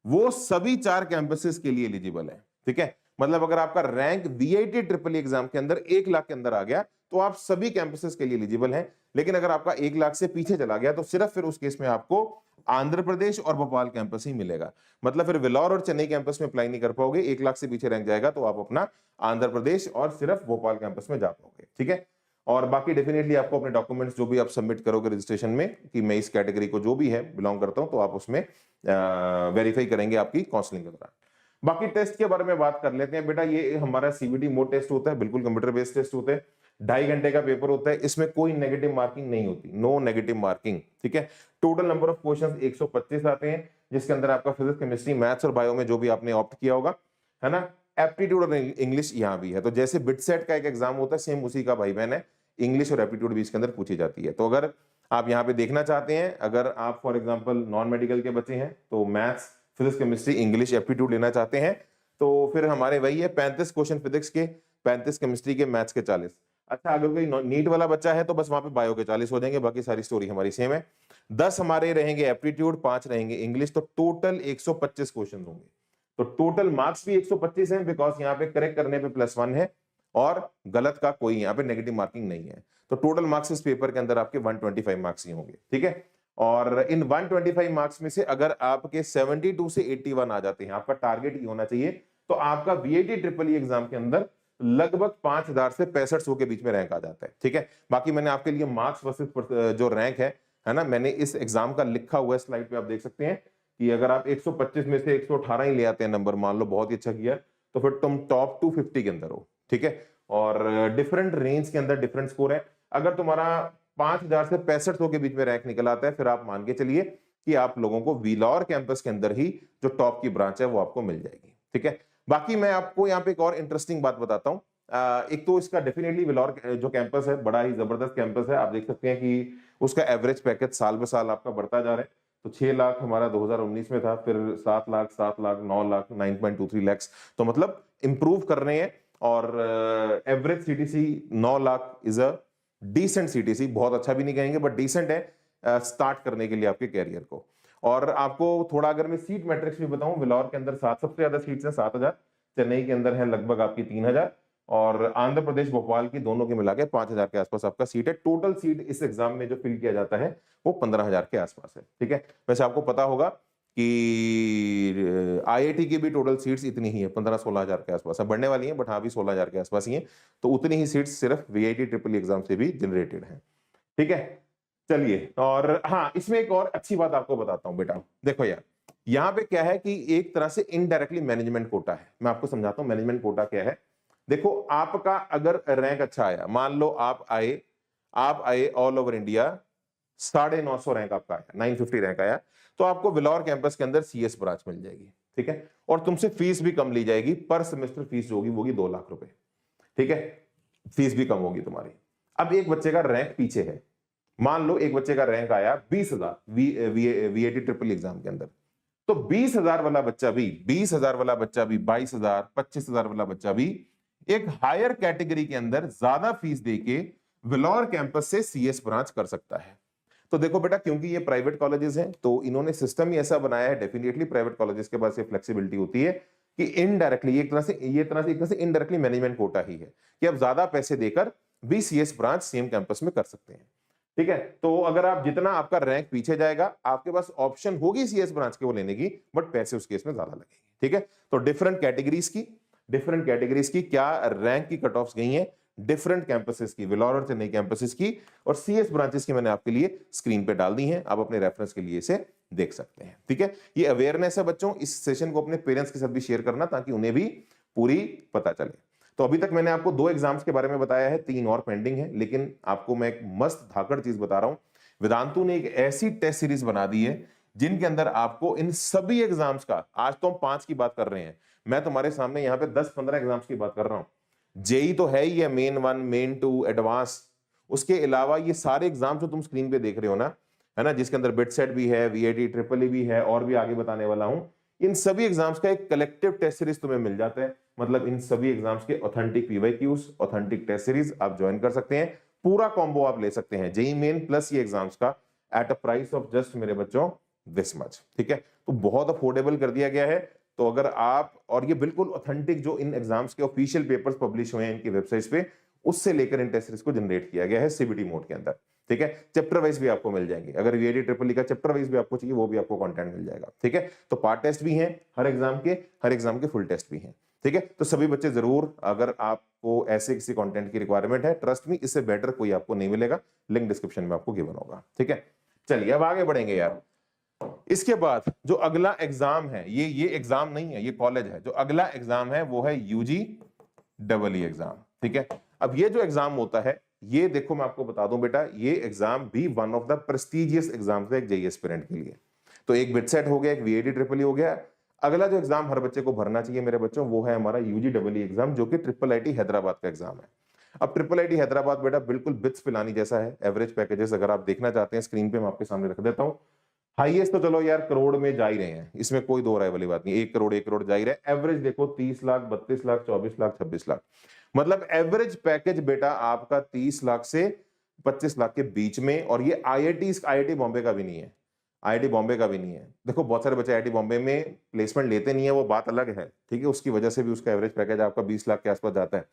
वो सभी 4 कैंपसेस के लिए एलिजिबल है। ठीक है, मतलब अगर आपका रैंक वीआईटी ट्रिपल एग्जाम के अंदर 1 लाख के अंदर आ गया तो आप सभी कैंपसेस के लिए एलिजिबल हैं। लेकिन अगर आपका 1 लाख से पीछे चला गया तो सिर्फ फिर उस केस में आपको आंध्र प्रदेश और भोपाल कैंपस ही मिलेगा। मतलब फिर विलौर और चेन्नई कैंपस में अप्लाई नहीं कर पाओगे, 1 लाख से पीछे रैंक जाएगा तो आप अपना आंध्र प्रदेश और सिर्फ भोपाल कैंपस में जा पाओगे। ठीक है, और बाकी डेफिनेटली आपको अपने डॉक्यूमेंट्स जो भी आप सबमिट करोगे रजिस्ट्रेशन में कि मैं इस कैटेगरी को जो भी है बिलोंग करता हूं, तो आप उसमें वेरीफाई करेंगे आपकी काउंसलिंग के दौरान। बाकी टेस्ट के बारे में बात कर लेते हैं बेटा। ये हमारा सीबीटी मोड टेस्ट होता है, बिल्कुल कंप्यूटर बेस्ड टेस्ट होते हैं, 2.5 घंटे का पेपर होता है, इसमें कोई नेगेटिव मार्किंग नहीं होती, नो नेगेटिव मार्किंग। ठीक है, टोटल नंबर ऑफ क्वेश्चंस 125 आते हैं, जिसके अंदर आपका फिजिक्स, केमिस्ट्री, मैथ्स और बायो में जो भी आपने ऑप्ट किया होगा, है ना, एप्टीट्यूड और इंग्लिश यहाँ भी है। तो जैसे बिटसेट का एक एग्जाम होता है, सेम उसी का भाई बहन है, इंग्लिश और एप्टीट्यूड भी इसके अंदर पूछी जाती है। तो अगर आप यहाँ पे देखना चाहते हैं, अगर आप फॉर एग्जांपल नॉन मेडिकल के बच्चे हैं तो maths, physics, chemistry, English, aptitude लेना चाहते हैं, तो फिर हमारे वही है 35 क्वेश्चन फिजिक्स के, 35 केमिस्ट्री के, मैथ्स के 40। अच्छा, अगर कोई नीट वाला बच्चा है तो बस वहां पे बायो के 40 हो जाएंगे, बाकी सारी स्टोरी हमारी सेम है। 10 हमारे रहेंगे एप्टीट्यूड, 5 रहेंगे इंग्लिश, तो टोटल 125 क्वेश्चन होंगे। तो टोटल मार्क्स भी 125 हैं, बिकॉज यहाँ पे करेक्ट करने पे +1 है और गलत का कोई यहाँ पे नेगेटिव मार्किंग नहीं है। तो टोटल मार्क्स इस पेपर के अंदर आपके 125 मार्क्स ही होंगे। ठीक है, और इन 125 मार्क्स में से अगर आपके 72 से 81 आ जाते हैं, आपका टारगेट ही होना चाहिए, तो आपका वीआईटी ट्रिपल ई एग्जाम के अंदर लगभग 5000 से 6500 के बीच में रैंक आ जाता है। ठीक है, बाकी मैंने आपके लिए मार्क्स वर्सेस जो रैंक है ना, मैंने इस एग्जाम का लिखा हुआ है, स्लाइड पे आप देख सकते हैं कि अगर आप 125 में से 118 ही ले आते हैं नंबर, मान लो बहुत ही अच्छा किया, तो फिर तुम टॉप 250 के अंदर हो। ठीक है, और डिफरेंट रेंज के अंदर डिफरेंट स्कोर है। अगर तुम्हारा 5000 से 6500 के बीच में रैंक निकल आता है, फिर आप मान के चलिए कि आप लोगों को विलौर कैंपस के अंदर ही जो टॉप की ब्रांच है वो आपको मिल जाएगी। ठीक है, बाकी मैं आपको यहाँ पे एक और इंटरेस्टिंग बात बताता हूँ। एक तो इसका डेफिनेटली विलौर जो कैंपस है बड़ा ही जबरदस्त कैंपस है। आप देख सकते हैं कि उसका एवरेज पैकेज साल ब साल आपका बढ़ता जा रहा है। तो 6 लाख हमारा 2019 में था, फिर 7 लाख, 7 लाख, 9 लाख, 9.23 लाख, तो मतलब इंप्रूव कर रहे हैं। और average CTC 9 lakh is a decent CTC, बहुत अच्छा भी नहीं कहेंगे बट डिसेंट है स्टार्ट करने के लिए आपके कैरियर को। और आपको थोड़ा अगर मैं सीट मैट्रिक्स भी बताऊं, विलौर के अंदर 7 सबसे ज्यादा सीट्स हैं, 7000, चेन्नई के अंदर है लगभग आपकी 3000, और आंध्र प्रदेश भोपाल की दोनों के मिला के 5000 के आसपास आपका सीट है। टोटल सीट इस एग्जाम में जो फिल किया जाता है वो 15000 के आसपास है। ठीक है, वैसे आपको पता होगा कि आईआईटी की भी टोटल सीट्स इतनी ही है, 15-16 हजार के आसपास है, बढ़ने वाली हैं बट हाँ भी 16 हजार के आसपास ही है। तो उतनी ही सीट्स सिर्फ वीआईटी ट्रिपल एग्जाम से भी जनरेटेड है। ठीक है, चलिए, और हाँ इसमें एक और अच्छी बात आपको बताता हूं बेटा। देखो यार, यहाँ पे क्या है कि एक तरह से इनडायरेक्टली मैनेजमेंट कोटा है। मैं आपको समझाता हूं मैनेजमेंट कोटा क्या है। देखो, आपका अगर रैंक अच्छा आया, मान लो आप आए ऑल ओवर इंडिया 950 रैंक आपका आया, 950 रैंक आया, तो आपको विलौर कैंपस के अंदर सीएस ब्रांच मिल जाएगी। ठीक है, और तुमसे फीस भी कम ली जाएगी, पर सेमेस्टर फीस जो होगी वो होगी 2 लाख रुपए। ठीक है, फीस भी कम होगी तुम्हारी। अब एक बच्चे का रैंक पीछे है, मान लो एक बच्चे का रैंक आया 20,000 वीएटी ट्रिपल एग्जाम के अंदर, तो 20,000 वाला बच्चा भी, 20,000 वाला बच्चा भी, 22,000, 25,000 वाला बच्चा भी एक हायर कैटेगरी के अंदर ज्यादा फीस देके वेलोर कैंपस से सीएस ब्रांच कर सकता है। तो देखो बेटा, क्योंकि ये प्राइवेट कॉलेजेस हैं तो इन्होंने सिस्टम ही ऐसा बनाया है, डेफिनेटली प्राइवेट कॉलेजेस के पास ये फ्लेक्सिबिलिटी होती है कि इनडायरेक्टली, एक तरह से इनडायरेक्टली मैनेजमेंट कोटा ही है कि आप ज्यादा पैसे देकर भी सीएस ब्रांच सेम कैंपस में कर सकते हैं। ठीक है, तो अगर आप जितना आपका रैंक पीछे जाएगा, आपके पास ऑप्शन होगी सीएस ब्रांच के वो लेने की, बट पैसे उस केस में ज्यादा लगेंगे। ठीक है, तो डिफरेंट कैटेगरीज की क्या रैंक की कट ऑफ्स गई हैं, डिफरेंट कैंपसेस की, वेलोर और चेन्नई कैंपसेस की और सीएस ब्रांचेस की मैंने आपके लिए स्क्रीन पे डाल दी हैं, आप अपने रेफरेंस के लिए इसे देख सकते हैं। ठीक है, ये अवेयरनेस है बच्चों, इस सेशन को अपने पेरेंट्स के साथ भी शेयर करना ताकि उन्हें भी पूरी पता चले। तो अभी तक मैंने आपको 2 एग्जाम्स के बारे में बताया है, 3 और पेंडिंग है, लेकिन आपको मैं एक मस्त धाकड़ चीज बता रहा हूं, वेदांतु ने एक ऐसी टेस्ट सीरीज बना दी है जिनके अंदर आपको इन सभी एग्जाम्स का, आज तो हम 5 की बात कर रहे हैं, मैं तुम्हारे सामने यहाँ पे 10-15 एग्जाम्स की बात कर रहा हूं। जेई तो है ही है, मेन 1, मेन 2, एडवांस, उसके अलावा ये सारे एग्जाम जो तुम स्क्रीन पे देख रहे हो ना, है ना, जिसके अंदर बिट सेट भी है, वीएटी ट्रिपल ई भी है और भी आगे बताने वाला हूं, इन सभी एग्जाम्स का एक कलेक्टिव टेस्ट सीरीज तुम्हें मिल जाता है। मतलब इन सभी एग्जाम्स के authentic PYQs, authentic taste series आप ज्वाइन कर सकते हैं, पूरा कॉम्बो आप ले सकते हैं, जेई मेन प्लस ये एग्जाम्स का, at a price of just मेरे बच्चों दिस मच। ठीक है, तो बहुत अफोर्डेबल कर दिया गया है। तो अगर आप, और ये बिल्कुल ऑथेंटिक जो इन एग्जाम्स के ऑफिशियल पेपर्स पब्लिश हुए हैं इनकी वेबसाइट्स पे, उससे लेकर इन टेस्ट सीरीज को जनरेट किया गया है सीबीटी मोड के अंदर। ठीक है, चैप्टर वाइज भी आपको मिल जाएंगे, अगर वीएडी ट्रिपल ई का चैप्टर वाइज भी आपको चाहिए वो भी आपको कंटेंट मिल जाएगा। ठीक है, तो पार्ट टेस्ट भी हैं हर एग्जाम के फुल टेस्ट भी हैं। ठीक है, तो सभी बच्चे जरूर, अगर आपको ऐसे किसी कंटेंट की रिक्वायरमेंट है, ट्रस्ट मी इससे बेटर कोई आपको नहीं मिलेगा, लिंक डिस्क्रिप्शन में आपको गिवन होगा। ठीक है, चलिए अब आगे बढ़ेंगे यार। इसके बाद जो अगला एग्जाम है, ये एग्जाम नहीं है, ये कॉलेज है, जो अगला एग्जाम है वो है यूजी डबल ई एग्जाम। ठीक है, अब ये जो एग्जाम होता है, ये देखो मैं आपको बता दूं बेटा, ये एग्जाम भी one of the prestigious exams है एक जेईई एस्पिरेंट के लिए। तो एक बिट सेट हो गया, एक वीएडी ट्रिपल ई हो गया, अगला जो एग्जाम हर बच्चे को भरना चाहिए मेरे बच्चों, वो है हमारा यूजी डबल ई एग्जाम, जो कि ट्रिपल आईटी हैदराबाद का एग्जाम है। अब ट्रिपल आईटी हैदराबाद बेटा बिल्कुल बिट्स पिलानी जैसा है, एवरेज पैकेजेस अगर आप देखना चाहते हैं स्क्रीन पे मैं आपके सामने रख देता हूं। हाईएस्ट तो चलो यार करोड़ में जा ही रहे हैं, इसमें कोई दो राय वाली बात नहीं, 1 करोड़ जा ही रहे हैं। एवरेज देखो 30 लाख, 32 लाख, 24 लाख, 26 लाख, मतलब एवरेज पैकेज बेटा आपका 30 लाख से 25 लाख के बीच में। और ये आईआईटी बॉम्बे का भी नहीं है, आईआईटी बॉम्बे का भी नहीं है। देखो बहुत सारे बच्चे आईआईटी बॉम्बे में प्लेसमेंट लेते नहीं है, वो बात अलग है, ठीक है, उसकी वजह से भी उसका एवरेज पैकेज आपका 20 लाख के आसपास जाता है।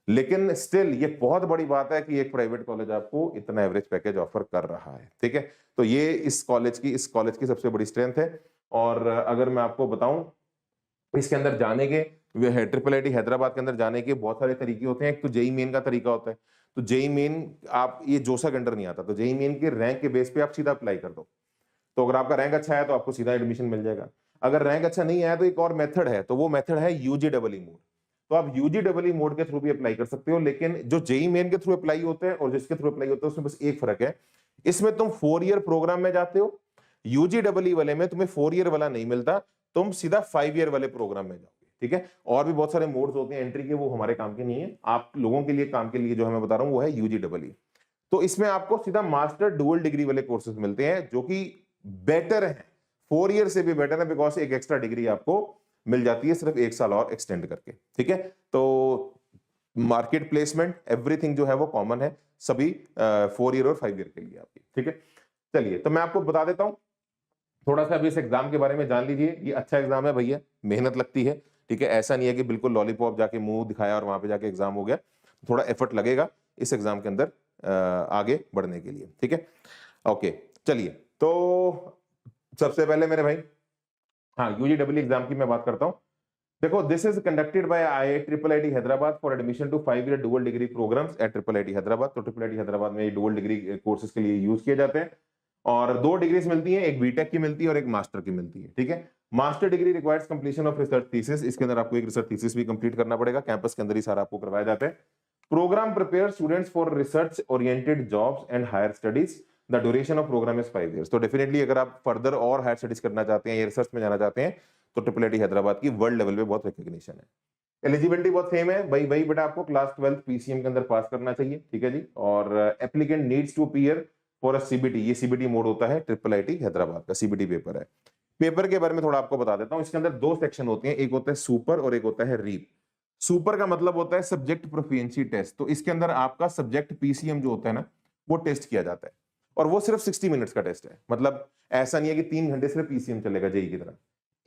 लेकिन स्टिल ये बहुत बड़ी बात है कि एक प्राइवेट कॉलेज आपको इतना एवरेज पैकेज ऑफर कर रहा है। ठीक है, तो ये इस कॉलेज की सबसे बड़ी स्ट्रेंथ है। और अगर मैं आपको बताऊं, इसके अंदर जाने के, ट्रिपल आईटी हैदराबाद के अंदर जाने के बहुत सारे तरीके होते हैं। एक तो जेई मेन का तरीका होता है, तो जेई मेन आप, ये जोसा के अंडर नहीं आता, तो जेई मेन के रैंक के बेस पे आप सीधा अप्लाई कर दो। तो अगर आपका रैंक अच्छा है तो आपको सीधा एडमिशन मिल जाएगा। अगर रैंक अच्छा नहीं आया तो एक और मेथड है, तो वो मेथड है यूजी डबल ई मोड। तो आप यूजी डबल ई मोड के थ्रू भी अप्लाई कर सकते हो। लेकिन जो जेई मेन के थ्रू अप्लाई होते हैं और जिसके थ्रू अप्लाई होता है उसमें बस एक फर्क है, इसमें तुम 4 ईयर प्रोग्राम में जाते हो, यूजी डबल ई वाले में तुम्हें 4 ईयर वाला नहीं मिलता, तुम सीधा 5 ईयर वाले प्रोग्राम में जाओगे। ठीक है, और भी बहुत सारे मोड्स होते हैं एंट्री के, वो हमारे काम के नहीं है, आप लोगों के लिए काम के लिए जो मैं बता रहा हूं वो है यूजी डबल ई। तो इसमें आपको सीधा मास्टर डुअल डिग्री वाले कोर्सेज मिलते हैं जो कि बेटर है, 4 ईयर से भी बेटर है, बिकॉज एक एक्स्ट्रा डिग्री आपको मिल जाती है सिर्फ 1 साल और एक्सटेंड करके। ठीक है, तो मार्केट प्लेसमेंट एवरीथिंग जो है वो कॉमन है सभी 4 ईयर और 5 ईयर के लिए आपकी। ठीक है, चलिए तो मैं आपको बता देता हूं थोड़ा सा अभी इस एग्जाम के बारे में जान लीजिए। ये अच्छा एग्जाम है भैया, मेहनत लगती है। ठीक है, ऐसा नहीं है कि बिल्कुल लॉलीपॉप जाके मुंह दिखाया और वहां पे जाके एग्जाम हो गया, थोड़ा एफर्ट लगेगा इस एग्जाम के अंदर आगे बढ़ने के लिए। ठीक है, ओके, चलिए तो सबसे पहले मेरे भाई, हाँ, यूजी डब्ल्यू एग्जाम की मैं बात करता हूं। देखो, this is conducted by I triple IT Hyderabad for admission to 5 year dual degree programmes at triple IT Hyderabad. तो ट्रिपल आईटी हैदराबाद में ये डुअल डिग्री कोर्सेज के लिए यूज किए जाते हैं और 2 डिग्रीज मिलती हैं, एक बीटेक की मिलती है और एक मास्टर की मिलती है। ठीक है, master degree requires completion of research thesis, इसके अंदर आपको एक रिसर्च थीसिस भी कंप्लीट करना पड़ेगा, कैंपस के अंदर ही सारा आपको करवाया जाता है। Programme prepare students for research oriented jobs and higher studies, the duration of programme is 5 years. तो डेफिनेटली अगर आप फर्दर और हायर स्टडीज करना चाहते हैं या रिसर्च में जाना चाहते हैं तो ट्रिपल आईटी हैदराबाद की वर्ल्ड लेवल पे बहुत रिकॉग्निशन है। एलिजिबिलिटी बहुत सेम है भाई, वही बेटा आपको क्लास 12 पीसीएम के अंदर पास करना चाहिए, ठीक है जी। और applicant needs to appear for a CBT, ये सीबीटी मोड होता है, ट्रिपल आईटी हैदराबाद का सीबीटी पेपर है। पेपर के बारे में थोड़ा आपको बता देता हूं, इसके अंदर दो सेक्शन होते हैं, एक होता है सुपर और एक होता है रीप। सुपर का मतलब होता है सब्जेक्ट प्रोफिशिएंसी टेस्ट, तो इसके अंदर आपका सब्जेक्ट पीसीएम जो होता है ना वो टेस्ट किया जाता है, और वो सिर्फ 60 मिनट्स का टेस्ट है। मतलब ऐसा नहीं है कि 3 घंटे सिर्फ पीसीएम चलेगा जेई की तरह,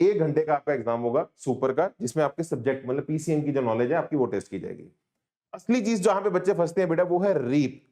1 घंटे का आपका एग्जाम होगा सुपर का, जिसमें आपके सब्जेक्ट मतलब पीसीएम की जो नॉलेज है आपकी वो टेस्ट की जाएगी। असली चीज जहां पे बच्चे फंसते हैं बेटा वो है रीप।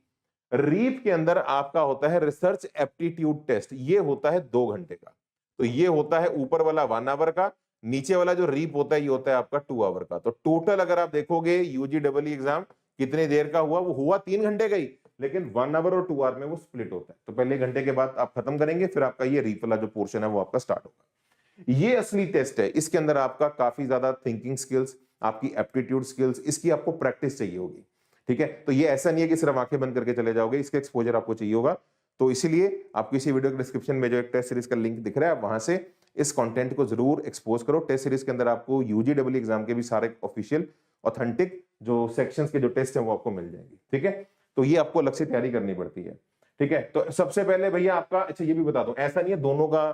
रीप के अंदर आपका होता है रिसर्च एप्टीट्यूड टेस्ट, ये होता है 2 घंटे का। तो ये होता है ऊपर वाला 1 आवर का, नीचे वाला जो रीप होता है ये होता है आपका 2 आवर का। तो टोटल अगर आप देखोगे यूजी डबल एग्जाम कितने देर का हुआ, वो हुआ 3 घंटे का ही, लेकिन 1 आवर और 2 आवर में वो स्प्लिट होता है। तो पहले घंटे के बाद आप खत्म करेंगे, फिर आपका ये रीप वाला जो पोर्शन है वो आपका स्टार्ट होगा। ये असली टेस्ट है, इसके अंदर आपका काफी ज्यादा थिंकिंग स्किल्स, आपकी एप्टीट्यूड स्किल्स, इसकी आपको प्रैक्टिस चाहिए होगी, ठीक है। तो ये ऐसा नहीं है कि सिर्फ आंखें बंद करके चले जाओगे, इसका एक्सपोजर आपको चाहिए होगा। तो इसीलिए आपको इसी वीडियो के डिस्क्रिप्शन में जो एक टेस्ट सीरीज का लिंक दिख रहा है, वहां से इस कंटेंट को जरूर एक्सपोज करो। टेस्ट सीरीज के अंदर आपको यूजी डबल एग्जाम के भी सारे ऑफिशियल ऑथेंटिक जो सेक्शंस के जो टेस्ट हैं वो आपको मिल जाएंगे, ठीक है। तो ये आपको अलग से तैयारी करनी पड़ती है, ठीक है। तो सबसे पहले भैया आपका, अच्छा ये भी बता दो, ऐसा नहीं है दोनों का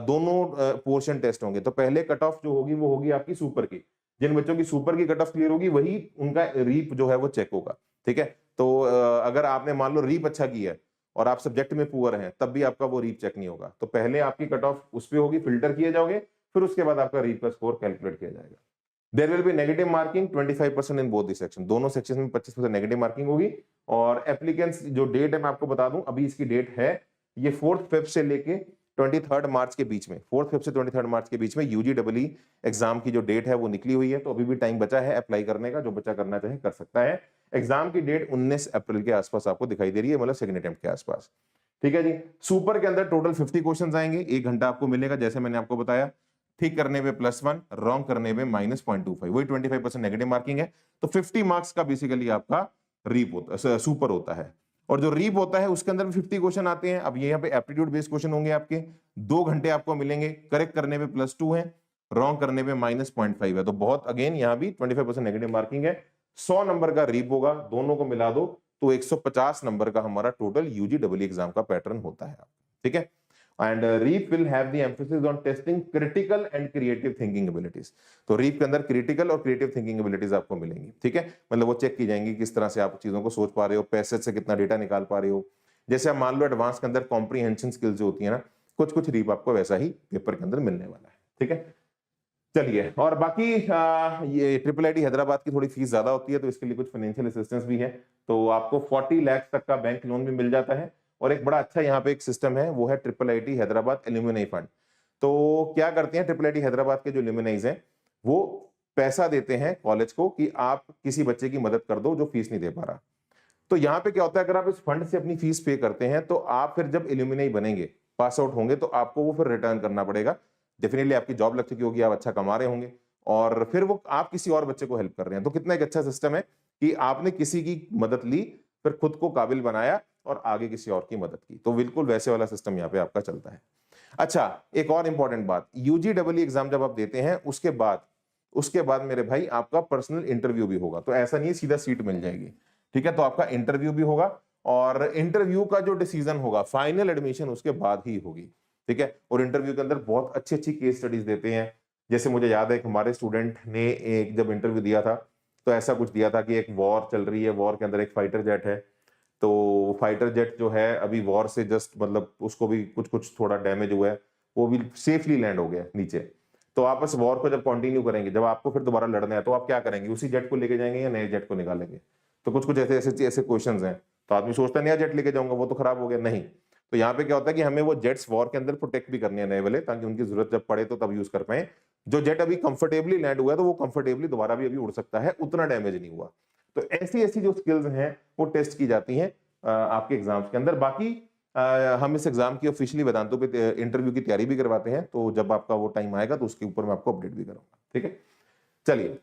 दोनों पोर्शन टेस्ट होंगे। तो पहले कट ऑफ जो होगी वो होगी आपकी सुपर की, जिन बच्चों की सुपर की कट ऑफ क्लियर होगी वही उनका रीप जो है वो चेक होगा, ठीक है। तो अगर आपने मान लो रीप अच्छा किया है और आप सब्जेक्ट में पुअर हैं, तब भी आपका वो रीप चेक नहीं होगा। तो पहले आपकी कट ऑफ उस पर होगी, फिल्टर किए जाओगे, फिर उसके बाद आपका रीप का स्कोर कैलकुलेट किया जाएगा। There will be negative marking 25% in both the section, दोनों सेक्शन में 25% नेगेटिव मार्किंग होगी। और एप्लीकेंट्स जो डेट है मैं आपको बता दूं, अभी इसकी डेट है ये 4 फेब से लेके 23 मार्च के बीच में, 4 फेब से 23 मार्च के बीच में यूजी डबल एग्जाम की जो डेट है वो निकली हुई है। तो अभी भी टाइम बचा है अप्लाई करने का, जो बच्चा करना चाहे कर सकता है। एग्जाम की डेट 19 अप्रैल के आसपास आपको दिखाई दे रही है, मतलब सेकंड अटेम्प्ट के आसपास, ठीक है जी। सुपर के अंदर टोटल 50 क्वेश्चन आएंगे, 1 घंटा आपको मिलेगा, जैसे मैंने आपको बताया। ठीक करने पे +1, रॉन्ग करने पे -0.25, वही 25% नेगेटिव मार्किंग है। तो 50 मार्क्स का बेसिकली आपका रीप होता, सुपर होता है। और जो रीप होता है उसके अंदर भी 50 क्वेश्चन आते हैं। अब ये यहाँ पे एप्टीट्यूड बेस्ड क्वेश्चन होंगे आपके, 2 घंटे आपको मिलेंगे। करेक्ट करने पे +2 है, रॉन्ग करने पे -0.5 है। तो बहुत अगेन यहाँ भी 25% नेगेटिव मार्किंग है। 100 नंबर का रीप होगा, दोनों को मिला दो तो 150 नंबर का हमारा टोटल यूजी डबल एग्जाम का पैटर्न होता है, ठीक है। And REAP will have the emphasis on testing critical and creative thinking abilities. तो रीप के अंदर क्रिटिकल और क्रिएटिव थिंकिंग एबिलिटीज आपको मिलेंगी, ठीक है। मतलब वो चेक की जाएंगी किस तरह से आप चीजों को सोच पा रहे हो, पैसेज से कितना डेटा निकाल पा रहे हो। जैसे आप मान लो एडवांस के अंदर कॉम्प्रीहेंशन स्किल्स जो होती है ना, कुछ कुछ रीप आपको वैसा ही पेपर के अंदर मिलने वाला है, ठीक है। चलिए, और बाकी ये ट्रिपल आईटी हैदराबाद की थोड़ी फीस ज्यादा होती है, तो इसके लिए कुछ फाइनेंशियल असिस्टेंस भी है। तो आपको 40 लाख तक का बैंक लोन भी मिल जाता है। और एक बड़ा अच्छा यहाँ पे एक सिस्टम है, वो है triple IT Hyderabad alumni fund. तो क्या करते हैं ट्रिपल आईटी हैदराबाद के जो एल्यूमिनाइज हैं, वो पैसा देते हैं कॉलेज को कि आप किसी बच्चे की मदद कर दो जो फीस नहीं दे पा रहा। तो यहाँ पे क्या होता है, अगर आप इस फंड से अपनी फीस पे करते हैं, तो आप फिर जब एल्यूमिनाई बनेंगे, पास आउट होंगे, तो आपको वो फिर रिटर्न करना पड़ेगा। डेफिनेटली आपकी जॉब लग चुकी होगी, आप अच्छा कमा रहे होंगे, और फिर वो आप किसी और बच्चे को हेल्प कर रहे हैं। तो कितना एक अच्छा सिस्टम है कि आपने किसी की मदद ली, फिर खुद को काबिल बनाया और आगे किसी और की मदद की। तो बिल्कुल वैसे वाला सिस्टम यहाँ पे आपका चलता है। अच्छा, एक और इंपॉर्टेंट बात, यूजी डबल एग्जाम जब आप देते हैं उसके बाद मेरे भाई आपका पर्सनल इंटरव्यू भी होगा। तो ऐसा नहीं है सीधा सीट मिल जाएगी, ठीक है। तो आपका इंटरव्यू भी होगा, और इंटरव्यू का जो डिसीजन होगा, फाइनल एडमिशन उसके बाद ही होगी, ठीक है। और इंटरव्यू के अंदर बहुत अच्छी अच्छी केस स्टडीज देते हैं। जैसे मुझे याद है कि हमारे स्टूडेंट ने एक जब इंटरव्यू दिया था, तो ऐसा कुछ दिया था कि एक वॉर चल रही है, वॉर के अंदर एक फाइटर जेट है, तो फाइटर जेट जो है अभी वॉर से जस्ट मतलब उसको भी कुछ कुछ थोड़ा डैमेज हुआ है, वो भी सेफली लैंड हो गया नीचे। तो आप इस वॉर को जब कंटिन्यू करेंगे, जब आपको फिर दोबारा लड़ना है, तो आप क्या करेंगे, उसी जेट को लेके जाएंगे या नए जेट को निकालेंगे। तो कुछ कुछ ऐसे ऐसे ऐसे क्वेश्चंस हैं। तो आदमी सोचता है नया जेट लेके जाऊंगा, वो तो खराब हो गया, नहीं। तो यहाँ पे क्या होता है कि हमें वो जेट्स वॉर के अंदर प्रोटेक्ट भी करने हैं नए वाले, ताकि उनकी जरूरत जब पड़े तो तब यूज कर पाए। जो जेट अभी कंफर्टेबली लैंड हुआ है, तो वो कंफर्टेबली दोबारा भी अभी उड़ सकता है, उतना डैमेज नहीं हुआ। तो ऐसी ऐसी जो स्किल्स हैं वो टेस्ट की जाती हैं आपके एग्जाम्स के अंदर। बाकी हम इस एग्जाम की ऑफिशियली वेदांतों पे इंटरव्यू की तैयारी भी करवाते हैं, तो जब आपका वो टाइम आएगा तो उसके ऊपर मैं आपको अपडेट भी करूंगा, ठीक है। चलिए,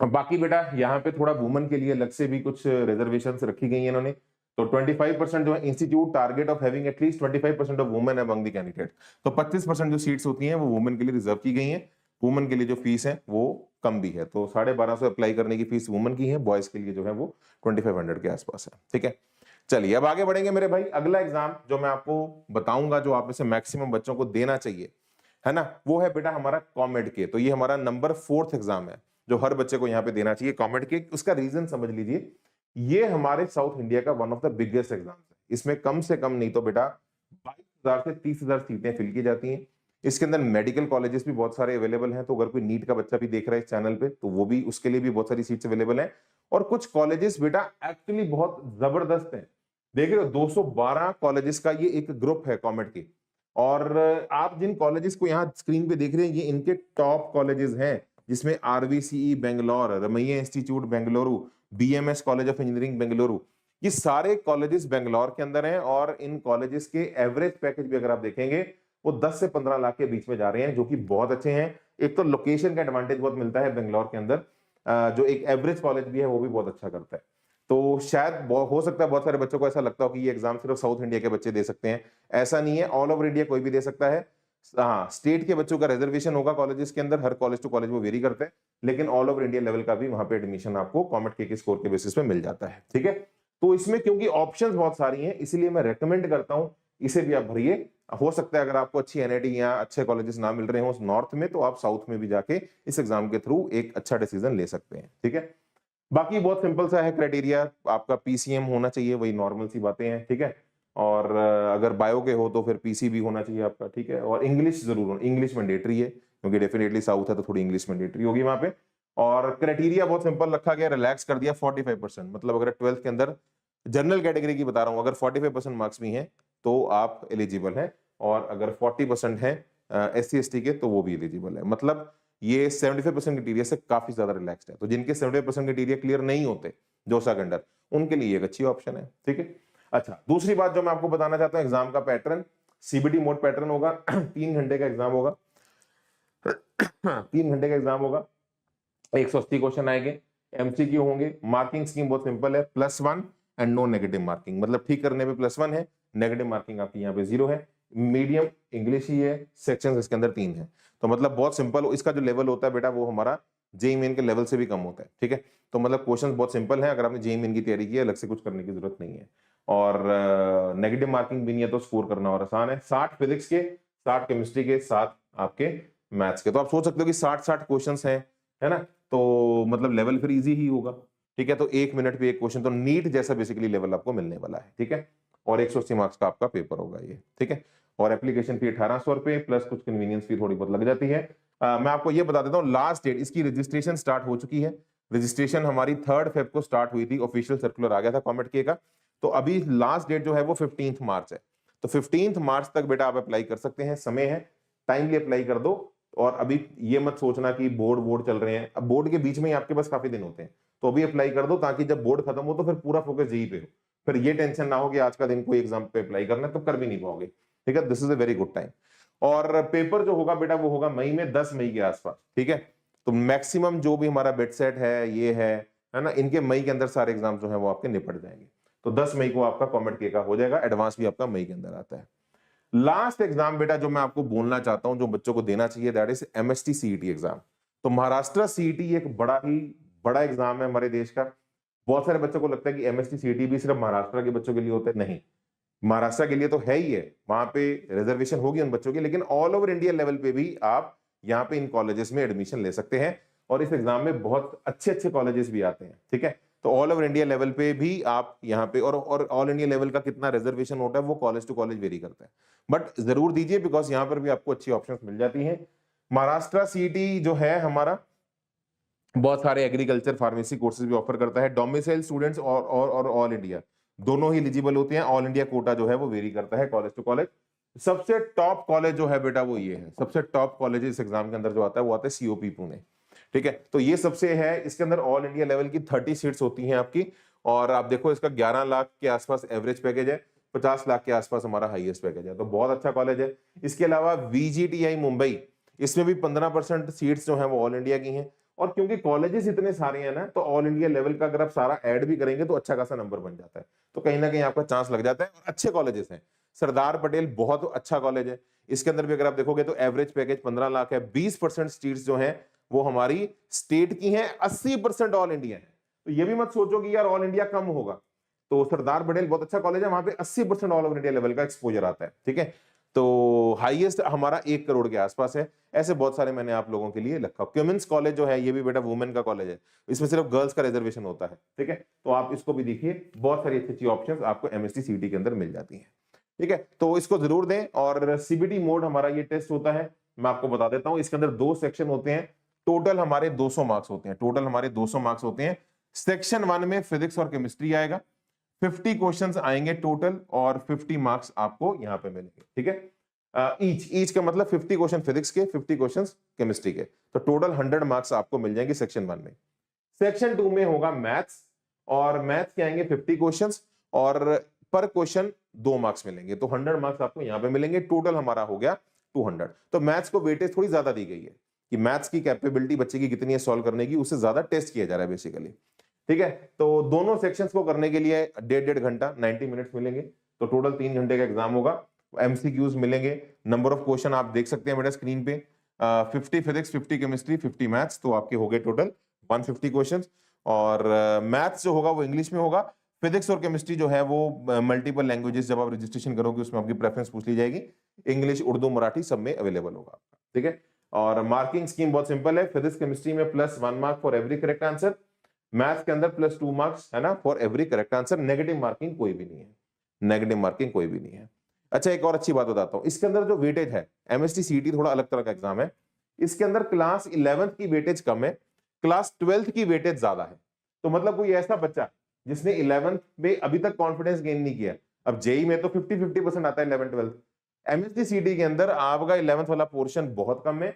अब बाकी बेटा यहाँ पे थोड़ा वुमेन के लिए अलग से भी कुछ रिजर्वेशंस रखी गई हैं इन्होंने। तो 25% जो है institute target of having at least 25% of women among the candidate. तो 25% जो सीट्स होती हैं वो वुमेन के लिए रिजर्व की गई हैं। वुमेन के लिए जो फीस है वो कम भी है, तो 1250 अप्लाई करने की फीस वुमेन की है, बॉयज के लिए जो है वो 2500 के आसपास है। ठीक है, चलिए अब आगे बढ़ेंगे मेरे भाई। अगला एग्जाम जो मैं आपको बताऊंगा जो आप में से मैक्सिमम बच्चों को देना चाहिए, है ना, वो है बेटा हमारा कॉमेड के। तो ये हमारा नंबर 4th एग्जाम है जो हर बच्चे को यहाँ पे देना चाहिए, कॉमेड के। उसका रीजन समझ लीजिए, ये हमारे साउथ इंडिया का one of the biggest exam है। इसमें कम से कम नहीं तो बेटा 22,000 से 30,000 सीटें फिल की जाती हैं। इसके अंदर मेडिकल कॉलेजेस भी बहुत सारे अवेलेबल हैं, तो अगर कोई नीट का बच्चा भी देख रहा है इस चैनल पे तो वो भी, उसके लिए भी बहुत सारी सीट्स अवेलेबल हैं। और कुछ कॉलेजेस बेटा एक्चुअली बहुत जबरदस्त हैं, देख रहे हो 212 कॉलेजेस का ये एक ग्रुप है कॉमेड की। और आप जिन कॉलेजेस को यहाँ स्क्रीन पे देख रहे हैं ये इनके टॉप कॉलेजेस हैं, जिसमें RVCE Bangalore, Ramaiah institute Bengaluru, BMS college of engineering Bengaluru, ये सारे कॉलेजेस बेंगलोर के अंदर हैं। और इन कॉलेजेस के एवरेज पैकेज भी अगर आप देखेंगे वो 10 से 15 लाख के बीच में जा रहे हैं, जो कि बहुत अच्छे हैं। एक तो लोकेशन का एडवांटेज बहुत मिलता है बेंगलोर के अंदर, जो एक एवरेज कॉलेज भी है वो भी बहुत अच्छा करता है। तो शायद हो सकता है बहुत सारे बच्चों को ऐसा लगता हो कि ये एग्जाम सिर्फ साउथ इंडिया के बच्चे दे सकते हैं, ऐसा नहीं है, ऑल ओवर इंडिया कोई भी दे सकता है। हाँ, स्टेट के बच्चों का रिजर्वेशन होगा कॉलेजेस के अंदर, हर कॉलेज टू कॉलेज वो वेरी करते हैं, लेकिन ऑल ओवर इंडिया लेवल का भी वहां पे एडमिशन आपको कॉमेड के स्कोर के बेसिस पे मिल जाता है। ठीक है, तो इसमें क्योंकि ऑप्शंस बहुत सारी हैं इसलिए मैं रेकमेंड करता हूं इसे भी आप भरिए। हो सकता है अगर आपको अच्छी एनआईटी या अच्छे कॉलेजेस ना मिल रहे हो नॉर्थ में, तो आप साउथ में भी जाके इस एग्जाम के थ्रू एक अच्छा डिसीजन ले सकते हैं। ठीक है, बाकी बहुत सिंपल सा है क्राइटेरिया, आपका पीसीएम होना चाहिए, वही नॉर्मल सी बातें हैं। ठीक है, और अगर बायो के हो तो फिर पीसी भी होना चाहिए आपका। ठीक है, और इंग्लिश जरूर, इंग्लिश मैंडेटरी है क्योंकि डेफिनेटली साउथ है तो थोड़ी इंग्लिश मैंडेटरी होगी वहां पे। और क्राइटेरिया बहुत सिंपल रखा गया, रिलैक्स कर दिया 45%, मतलब अगर 12th के अंदर जनरल कैटेगरी की बता रहा हूं, अगर 45% मार्क्स भी हैं तो आप एलिजिबल हैं, और अगर 40% है SC ST के तो वो भी एलिजिबल है। मतलब ये 75% क्राइटेरिया से काफी ज्यादा रिलैक्स्ड है। तो जिनके 75% क्राइटेरिया क्लियर नहीं होते जोसा के अंडर, उनके लिए एक अच्छी ऑप्शन है। ठीक है, अच्छा दूसरी बात जो मैं आपको बताना चाहता हूं, एग्जाम का पैटर्न सीबीटी मोड पैटर्न होगा। 3 घंटे का एग्जाम होगा। 3 घंटे का एग्जाम होगा, 180 क्वेश्चन आएंगे, एमसीक्यू होंगे। मार्किंग स्कीम बहुत सिंपल है, +1 एंड नो नेगेटिव मार्किंग, मतलब ठीक करने पे +1 है, नेगेटिव मार्किंग आपकी यहाँ पे 0 है। मीडियम इंग्लिश ही है, सेक्शंस इसके अंदर 3 है, तो मतलब बहुत सिंपल। इसका जो लेवल होता है बेटा वो हमारा जेईई मेन के लेवल से भी कम होता है। ठीक है, तो मतलब क्वेश्चंस बहुत सिंपल हैं, अगर आपने जेईई मेन की तैयारी की है अलग से कुछ करने की जरूरत नहीं है। और नेगेटिव मार्किंग भी नहीं है तो स्कोर करना और आसान है। 60 फिजिक्स के, 60 केमिस्ट्री के, 7 आपके मैथ्स के। तो आप सोच सकते हो कि 60-60 क्वेश्चंस हैं, है ना, तो मतलब लेवल फिर इजी ही होगा। ठीक है, तो 1 मिनट पे एक क्वेश्चन, तो नीट जैसा बेसिकली लेवल आपको मिलने वाला है। ठीक है, और 180 मार्क्स का आपका पेपर होगा ये। ठीक है, और एप्लीकेशन फी 1800 रुपए प्लस कुछ कन्वीनियंस फी थोड़ी बहुत लग जाती है। मैं आपको ये बता देता हूँ, लास्ट डेट इसकी रजिस्ट्रेशन स्टार्ट हो चुकी है। रजिस्ट्रेशन हमारी 3 फेब को स्टार्ट हुई थी, ऑफिशियल सर्कुलर आ गया था कॉमेड के का। तो अभी लास्ट डेट जो है वो 15 मार्च है, तो 15 मार्च तक बेटा आप अप्लाई कर सकते हैं, समय है, टाइमली अप्लाई कर दो। और अभी ये मत सोचना कि बोर्ड बोर्ड चल रहे हैं, अब बोर्ड के बीच में ही आपके पास काफी दिन होते हैं, तो अभी अप्लाई कर दो ताकि जब बोर्ड खत्म हो तो फिर पूरा फोकस जेई पे हो, फिर ये टेंशन ना हो कि आज का दिन कोई एग्जाम पे अप्लाई करना है तो कर भी नहीं पाओगे। ठीक है, this is a very good time. और पेपर जो होगा बेटा वो होगा मई में, 10 मई के आसपास। ठीक है, तो मैक्सिमम जो भी हमारा बेट सेट है ये है ना, इनके मई के अंदर सारे एग्जाम जो है वो आपके निपट जाएंगे। तो 10 मई को आपका कॉमेड के का हो जाएगा, एडवांस भी आपका मई के अंदर आता है। लास्ट एग्जाम बेटा जो मैं आपको बोलना चाहता हूं जो बच्चों को देना चाहिए, that is MST CET exam. तो महाराष्ट्र सीईटी एक बड़ा ही बड़ा एग्जाम है हमारे देश का। बहुत सारे बच्चों को लगता है कि एमएसटी सीईटी भी सिर्फ महाराष्ट्र के बच्चों के लिए होता है, नहीं, महाराष्ट्र के लिए तो है ही है, वहां पे रिजर्वेशन होगी उन बच्चों की, लेकिन ऑल ओवर इंडिया लेवल पे भी आप यहाँ पे इन कॉलेजेस में एडमिशन ले सकते हैं। और इस एग्जाम में बहुत अच्छे अच्छे कॉलेजेस भी आते हैं। ठीक है, तो ऑल ओवर इंडिया लेवल पे भी आप यहाँ पे, और ऑल इंडिया लेवल का कितना रिजर्वेशन होता है वो कॉलेज टू कॉलेज वेरी करता है, बट जरूर दीजिए बिकॉज यहाँ पर भी आपको अच्छी ऑप्शंस मिल जाती हैं। महाराष्ट्र सीईटी जो है हमारा बहुत सारे एग्रीकल्चर फार्मेसी कोर्सेज भी ऑफर करता है। डोमिसाइल स्टूडेंट्स और ऑल इंडिया दोनों ही एलिजिबल होते हैं। ऑल इंडिया कोटा जो है वो वेरी करता है कॉलेज टू कॉलेज। सबसे टॉप कॉलेज जो है बेटा वो ये है, सबसे टॉप कॉलेज इस एग्जाम के अंदर जो आता है वो आता है सीओपी पुणे। ठीक है, तो ये सबसे है, इसके अंदर ऑल इंडिया लेवल की 30 सीट्स होती हैं आपकी। और आप देखो इसका 11 लाख के आसपास एवरेज पैकेज है, 50 लाख के आसपास हमारा हाईएस्ट पैकेज है, तो बहुत अच्छा कॉलेज है। इसके अलावा वीजीटीआई मुंबई, इसमें भी 15% सीट्स जो है वो ऑल इंडिया की हैं। और क्योंकि कॉलेजेस इतने सारे हैं ना, तो ऑल इंडिया लेवल का अगर आप सारा ऐड भी करेंगे तो अच्छा खासा नंबर बन जाता है, तो कहीं ना कहीं आपका चांस लग जाता है, और अच्छे कॉलेजेस हैं। सरदार पटेल बहुत अच्छा कॉलेज है, इसके अंदर भी अगर आप देखोगे तो एवरेज पैकेज 15 लाख है, 20% सीट्स जो हैं वो हमारी स्टेट की हैं, 80% ऑल इंडिया है। तो ये भी मत सोचो कि यार ऑल इंडिया कम होगा, तो सरदार पटेल बहुत अच्छा कॉलेज है, वहां पे 80% ऑल ओवर इंडिया लेवल का एक्सपोजर आता है, ठीक है। तो हाईएस्ट हमारा 1 करोड़ के आसपास है। ऐसे बहुत सारे मैंने आप लोगों के लिए रखा। क्यूमेंस कॉलेज जो है ये भी बेटा वुमेन का कॉलेज है, इसमें सिर्फ गर्ल्स का रिजर्वेशन होता है, ठीक है। तो आप इसको भी देखिए, बहुत सारी अच्छी अच्छी ऑप्शंस आपको एमएसटी सीटी के अंदर मिल जाती हैं, ठीक है। तो इसको जरूर दें। और सीबीटी मोड हमारा ये टेस्ट होता है, मैं आपको बता देता हूं, इसके अंदर 2 सेक्शन होते हैं, टोटल हमारे 200 मार्क्स होते हैं, टोटल हमारे 200 मार्क्स होते हैं। सेक्शन 1 में फिजिक्स और केमिस्ट्री आएगा, 50 क्वेश्चंस आएंगे टोटल, और 50 मार्क्स आपको यहां पे मिलेंगे, ठीक है। ईच का मतलब 50 क्वेश्चन फिजिक्स के, 50 क्वेश्चंस केमिस्ट्री के, तो टोटल 100 मार्क्स आपको मिल जाएंगे सेक्शन 1 में। सेक्शन 2 में होगा मैथ्स, और मैथ्स के आएंगे 50 क्वेश्चंस, और पर क्वेश्चन 2 मार्क्स मिलेंगे, तो 100 मार्क्स आपको यहां पे मिलेंगे, टोटल हमारा हो गया 200। तो मैथ्स को वेटेज थोड़ी ज्यादा दी गई है कि मैथ्स की कैपेबिलिटी बच्चे की कितनी है सॉल्व करने की, उससे ज्यादा टेस्ट किया जा रहा है बेसिकली, ठीक है। तो दोनों सेक्शंस को करने के लिए 1.5 घंटा 90 मिनट्स मिलेंगे, तो टोटल 3 घंटे का एग्जाम होगा। एमसीक्यूज मिलेंगे, नंबर ऑफ क्वेश्चन आप देख सकते हैं बेटा स्क्रीन पे, 50 फिजिक्स, 50 केमिस्ट्री, 50 मैथ्स, तो आपके हो गए टोटल 150 क्वेश्चंस। और मैथ्स जो होगा वो इंग्लिश में होगा, फिजिक्स और केमिस्ट्री जो है वो मल्टीपल लैंग्वेजेस, जब आप रजिस्ट्रेशन करोगे उसमें आपकी प्रेफरेंस पूछ ली जाएगी, इंग्लिश, उर्दू, मराठी सब में अवेलेबल होगा आपका, ठीक है। और मार्किंग स्कीम बहुत सिंपल है, फिजिक्स केमिस्ट्री में +1 mark for every correct answer, maths के अंदर +2 मार्क्स है ना for every correct answer, negative marking कोई भी नहीं है, नेगेटिव मार्किंग कोई भी नहीं है। अच्छा, एक और अच्छी बात बताता हूं, इसके अंदर जो वेटेज है, एमएसटी सीटी थोड़ा अलग तरह का एग्जाम है, इसके अंदर क्लास 11th की वेटेज कम है, क्लास 12th की वेटेज ज्यादा है। तो मतलब कोई ऐसा बच्चा जिसने 11th में अभी तक कॉन्फिडेंस गेन नहीं किया, अब जेई में तो 50-50% आता है 11th 12th, एमएसटी सीटी के अंदर आपका 11th वाला पोर्शन बहुत कम है,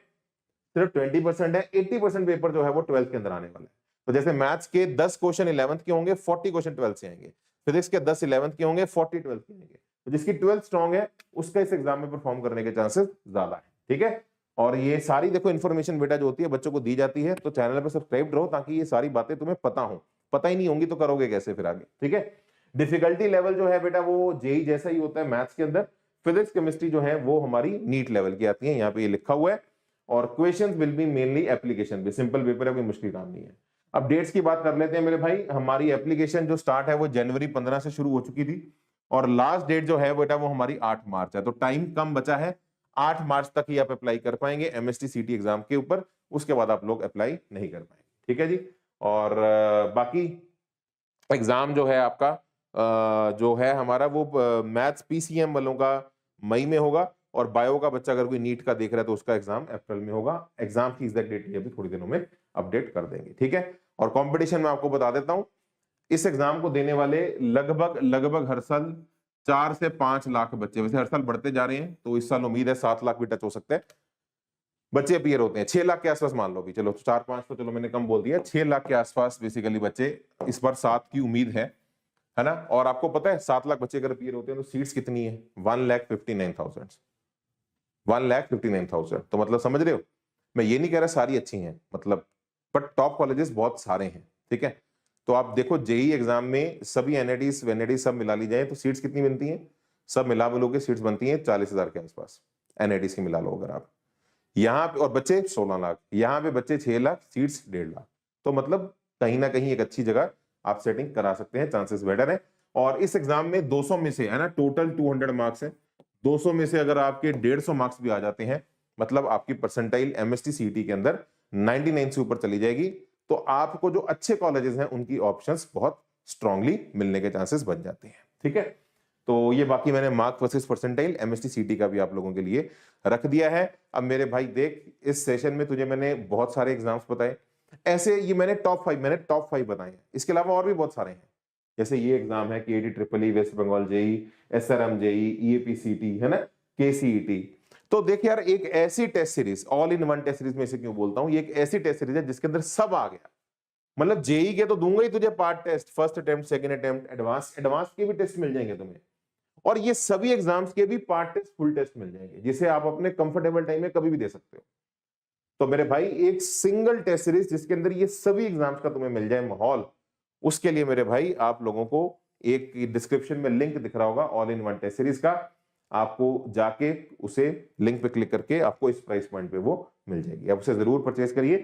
सिर्फ 20% है, 80% पेपर जो है वो 12th के अंदर आने वाला है। तो जैसे मैथ्स के 10 क्वेश्चन 11th के होंगे, 40 क्वेश्चन 12th से आएंगे, फिजिक्स के 10 11th के होंगे, 40 12th के आएंगे। तो जिसकी 12th स्ट्रांग है उसका इस एग्जाम में परफॉर्म करने के चांसेस ज्यादा है, ठीक है। और ये सारी देखो इन्फॉर्मेशन बेटा जो होती है बच्चों को दी जाती है, तो चैनल पर सब्सक्राइब रहो ताकि ये सारी बातें तुम्हें पता हो, पता ही नहीं होंगी तो करोगे कैसे फिर आगे, ठीक है। डिफिकल्टी लेवल जो है बेटा वो जेई जैसा ही होता है मैथ्स के अंदर, फिजिक्स केमिस्ट्री जो है वो हमारी नीट लेवल की आती है, यहाँ पे ये लिखा हुआ है। और questions will be mainly application भी, सिंपल पेपर है, कोई मुश्किल काम नहीं है। अब डेट्स की बात कर लेते हैं मेरे भाई, हमारी एप्लीकेशन जो स्टार्ट है वो जनवरी 15 से शुरू हो चुकी थी, और लास्ट डेट जो है बेटा वो हमारी 8 मार्च है, तो टाइम कम बचा है, 8 मार्च तक ही आप अप्लाई कर पाएंगे एमएसटी सीटी एग्जाम के ऊपर, उसके बाद आप लोग अप्लाई नहीं कर पाएंगे, ठीक है जी। और बाकी एग्जाम जो है आपका जो है हमारा वो मैथ्स पीसीएम वालों का मई में होगा, और बायो का बच्चा अगर कोई नीट का देख रहा है तो उसका एग्जाम अप्रैल में होगा। एग्जाम की एग्जैक्ट डेट ये भी थोड़ी दिनों में अपडेट कर देंगे, ठीक है। और कंपटीशन में आपको बता देता हूं, इस एग्जाम को देने वाले लगभग लगभग हर साल 4 से 5 लाख बच्चे, वैसे हर साल बढ़ते जा रहे हैं, तो इस साल उम्मीद है 7 लाख भी टच हो सकते हैं बच्चे अपीयर होते हैं, 6 लाख के आसपास मान लो भी, चलो 4-5 तो चलो मैंने कम बोल दिया, 6 लाख के आसपास बेसिकली बच्चे इस बार 7 की उम्मीद है ना। और आपको पता है 7 लाख बच्चे अगर अपीयर होते हैं तो सीट्स कितनी है, 1,59,000, 1,59,000, तो मतलब समझ रहे हो, मैं ये नहीं कह रहा सारी अच्छी हैं मतलब, बट टॉप कॉलेजेस बहुत सारे हैं, ठीक है। तो आप देखो जेई एग्जाम में सभी एनआईटीज वेनेटीज सब मिला ली जाए तो सीट्स कितनी बनती हैं, सब मिला मिलो के सीट्स बनती हैं 40,000 के आसपास, एनआईटीज की मिला लो अगर आप, यहाँ पे और बच्चे 16 लाख, यहाँ पे बच्चे 6 लाख, सीट्स 1.5 लाख, तो मतलब कहीं ना कहीं एक अच्छी जगह आप सेटिंग करा सकते हैं, चांसेस बेटर है। और इस एग्जाम में 200 में से है ना, टोटल 200 मार्क्स है, 200 में से अगर आपके 150 मार्क्स भी आ जाते हैं, मतलब आपकी परसेंटाइल एमएसटी सीटी के अंदर 99 से ऊपर चली जाएगी, तो आपको जो अच्छे कॉलेजेस हैं उनकी ऑप्शंस बहुत स्ट्रांगली मिलने के चांसेस बन जाते हैं, ठीक है। तो ये बाकी मैंने मार्क वर्सेस परसेंटाइल एमएसटी सीटी का भी आप लोगों के लिए रख दिया है। अब मेरे भाई देख, इस सेशन में तुझे मैंने बहुत सारे एग्जाम्स बताए, ऐसे ये मैंने टॉप 5 बताए हैं, इसके अलावा और भी बहुत सारे हैं, जैसे ये एग्जाम है KT triple E, West Bengal JEE, SRM JEE, EAPCET है ना, केसीईटी। तो देख यार, एक ऐसी test series, all in one test series में से क्यों बोलता हूं, ये एक ऐसी टेस्ट सीरीज है जिसके अंदर सब आ गया, मतलब जेई के तो दूंगा ही तुझे part test, first attempt, second attempt, advance, advance के भी टेस्ट मिल जाएंगे तुम्हें, और ये सभी एग्जाम्स के भी पार्ट टेस्ट, फुल टेस्ट मिल जाएंगे, जिसे आप अपने कंफर्टेबल टाइम में कभी भी दे सकते हो। तो मेरे भाई एक सिंगल टेस्ट सीरीज जिसके अंदर ये सभी एग्जाम्स का तुम्हें मिल जाए माहौल, उसके लिए मेरे भाई आप लोगों को एक डिस्क्रिप्शन में लिंक दिख रहा होगा all in one test series का, आपको जाके उसे लिंक पे क्लिक करके आपको इस प्राइस पॉइंट पे वो मिल जाएगी। आप उसे जरूर परचेज करिए।